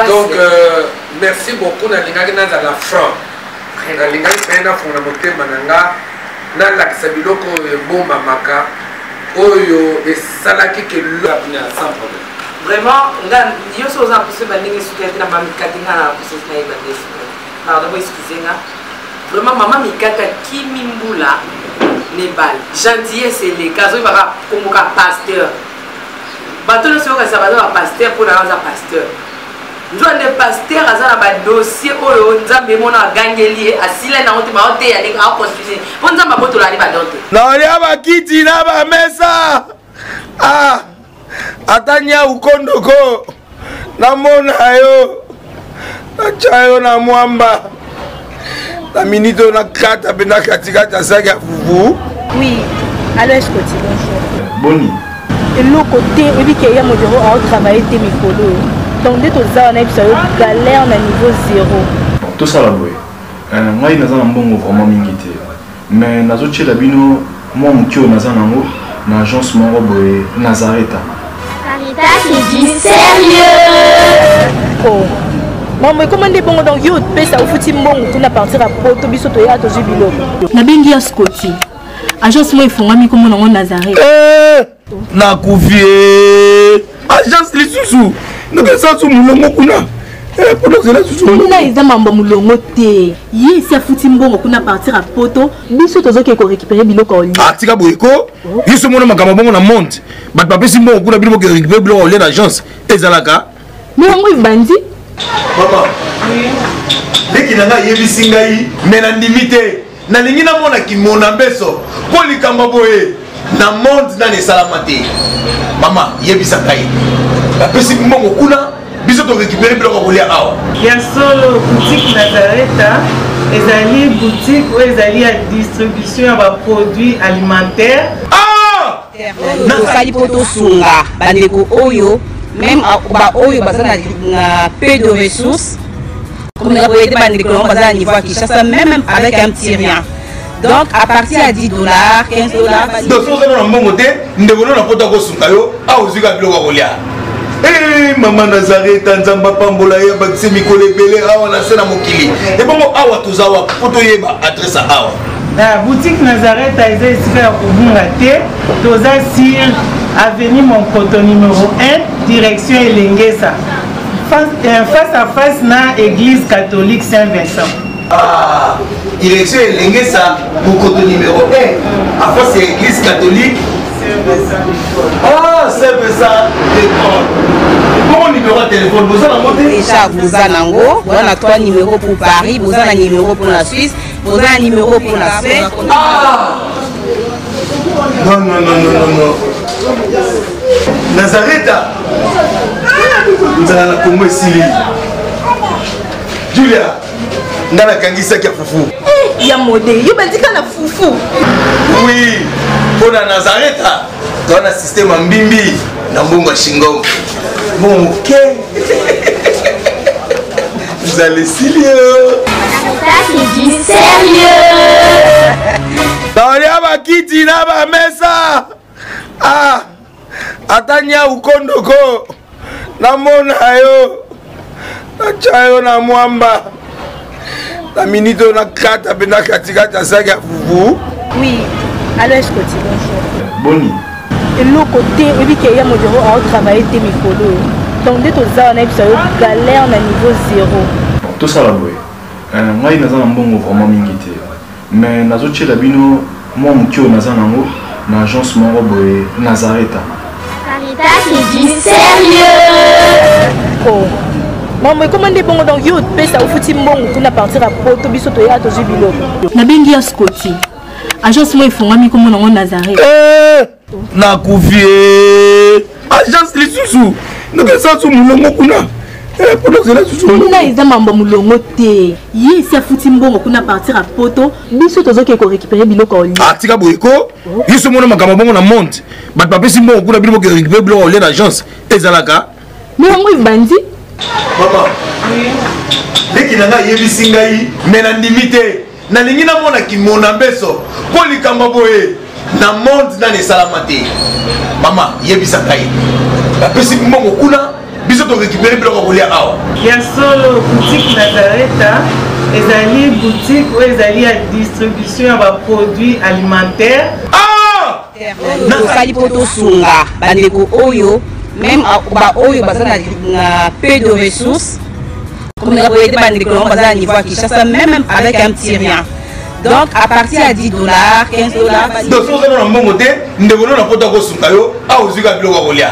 Donc, merci beaucoup. On a la franc. On a nalakisa biloko ebomba maka oyo esalaki ke lopina sans problème vraiment nga yo so za pousse ba ndenge sukati na mama mikate nga na pousse na iba desu pardon moi excusez nga vraiment mama mikate Kimi Mboula Nebal gentillesse les cas oyo baka komoka pasteur bato no so ka sabado ba pasteur pour na za pasteur nzonde pasteur aza na badossier oyo nzambe mona agangeli asila na ote baote ya ndenge akontinue mpo nzambe abotola ali badote naolia bakiti na bamesa atanya ukondoko namona yo nacha yo na mwamba na minute oyo nakata mpe na katikati ya saki ya fufu. Oui, alors est-ce que tu bonjour Boni. Et l'autre côté, il dit qu'il y a mon bureau à travailler tes micros. Donc, dès que tu as un épisode, galère na niveau 0. Tout ça là, oui. Moi, il y a un bon vraiment mingité. Mais nazo tchela bino, moi mon kio naza nango, na agence mon robe Nazareta. Caritas, c'est du sérieux. Oh. Maman, comment on dit bon donc yo pesa au fouti mbongo kuna partir à poto biso to ya to jubilo. Na bengi ya Scotty. Agence moi ifonga mi comme on Nazareth. Na kufie. Agence lisusu. Nous que ça sous mulongo kuna. Pour cela susu. Kuna iza mambo mulongo te. Yi si fouti mbongo kuna partir à poto biso to zo ke ko récupérer biloko oli. Atika boyeko. Yiso mona makamba bongo na monte. Bat pape simbo kuna biloko ke récupérer biloko oli l'agence. Ezalaka. Mais on bandi. Maman, dès qu'il y a des singaï, mais na limité, na lingina mona ki mona beso, poli kambaboye, na monde na ne salamate. Maman, yebisa kai. La pesi mbongo kuna, biso to récupérer biloko kolia awa. Ya solo boutique Nazareta, ezali boutique ou ezali à distribution ya produits alimentaires. Ah! Nakali poto sunga, bandeko oyo. Même ba oyo bazana na peu de ressources comme la boyede bandeko bazana niveau à Kinshasa même avec un petit rien. Donc à partir à 10 $, 15 $. Donc so na mbongo te ndebono na poto ko sunga yo a ozika biloko kolia. Eh maman Nazareta nzamba pambola ya bakise mikole belé awa na sena mokili. Et bongo awa tozawa poto yeba adresse awa. La boutique Nazareta est ici à Kubungate, Toza sur avenue Monkoto numéro 1, direction Elengesa. Face à face na église catholique Saint-Vincent. Ah, direction Elengesa, Monkoto numéro 1, à face à l'église catholique Saint-Vincent. Ah, Saint-Vincent, d'accord. Bon numéro de téléphone, vous avez monté déjà vous avez nango, vous avez 3 numéros pour Paris, vous avez un numéro pour la Suisse, vous avez un numéro pour la Suisse. Ah! Non, non, non, non, non, non. Nazareta. Nous allons la Congo ici. Julia. Nous allons kangisa kia fufu. Eh, ya modé, yo bandika na fufu. Oui. Pour la Nazareta, tu as un système en bimbi. Na mbongo shingo. Bon, ok. Vous allez sérieux. Caritas, c'est du sérieux. Naolia bakiti na bamesa. Atanya ukondoko. Namona yo. Nacha yo na mwamba. Na minute oyo nakata mpe na katikati ya saki ya fufu. Oui, alors est-ce que tu bonjour Boni. Et l'autre côté, il dit qu'il y a mon bureau à travailler tes micros. Donc dès que tu as un épisode, galère na niveau 0. Tout ça là, oui. Moi, il y a un bon vraiment mingité. Mais nazo tchela bino, moi mon kio naza nango, na agence mon robe Nazareta. Caritas, c'est du sérieux. Oh. Maman, comment on dit bon donc yo pesa au fouti mbongo kuna partir à poto biso to ya to jubilo. Na bengi ya Scotty. Agence moi ifonga mi comme on Nazareth. Na kufie. Agence lisusu. Nous que ça sous mulongo kuna. Pour cela susu. Kuna iza mambo mulongo te. Yi si fouti mbongo kuna partir à poto biso to zo ke ko récupérer biloko oli. Atika boyeko. Yiso mona makamba bongo na monte. Bat pape simbo kuna biloko ke récupérer biloko oli l'agence. Ezalaka. Mais on bandi. Maman. Dès qu'il y a des singaï, mais na limité. Na lingina mona ki mona beso. Poli kambaboye. Na monde na ne salamate. Maman, yebisa kai. La pesi mbongo kuna biso to récupérer biloko kolia awa. Ya solo boutique Nazareta, ezali boutique ou ezali à distribution ya produits alimentaires. Ah! Nakali poto sunga, bandeko oyo, même ba oyo bazana na peu de ressources. Comme la boyede bandeko bazana niveau à Kinshasa même avec un petit rien. Donc à partir à 10 $, 15 $. Donc so na mbongo te ndebono na poto ko sunga yo a ozika biloko kolia.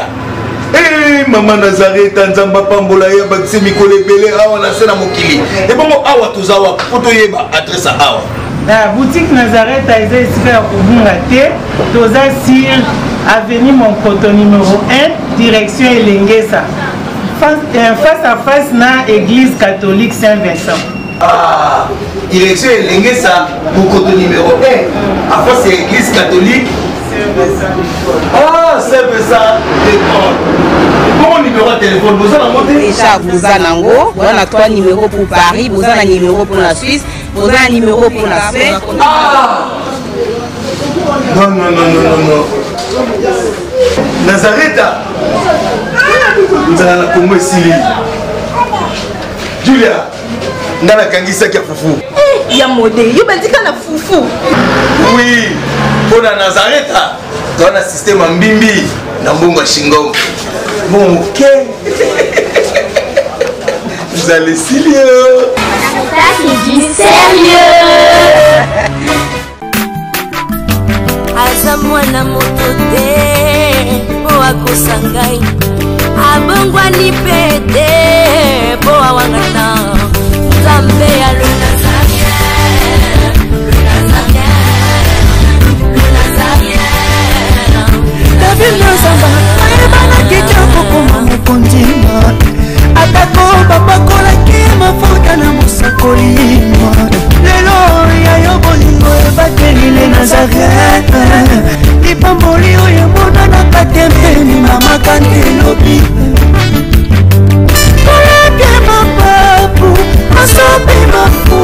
Maman Nazareth, Nzamba Pambola, Bakse Mikole Bele, Awa Nasena Mokili. Et bon, Awa Tozawa, Potoyeba, adresse à Awa. La boutique Nazareth a été ici à Koubungate, Toza Sir, avenue Monkoto numéro 1, direction Elengesa. Face à face na église catholique Saint-Vincent. Ah, direction Elengesa, Monkoto numéro 1, à face à l'église catholique. Ah, Saint-Vincent, bon numéro de téléphone, vous avez monté déjà, vous avez on a 3 numéros pour Paris, vous avez un numéro pour la Suisse, vous avez un numéro pour la Suède. Ah non, non, non, non, non, non. Nazareth, nous allons la Congo ici. Julia, nous allons Kangisa qui a foufou. Il y a modé, il y a dit qu'il y a foufou. Oui, pour la Nazareth, tu as un système en bimbi, dans Bongo Shingom. Bon, ok. Vous allez sérieux. Ça, c'est du sérieux. Azamwana motote, boa kosangai. Abongwani pete, boa wangata. Zambe ya le Nazarien, le Nazarien, le Nazarien. David Nazamba, ayebana kika kokoma mokondima. Atako bapakolaki mafuta na mosakolima. Lelo ya yo bolingo ebateli le Nazareth. Lipamboli oyo monanaka tembeni mama kandelobi.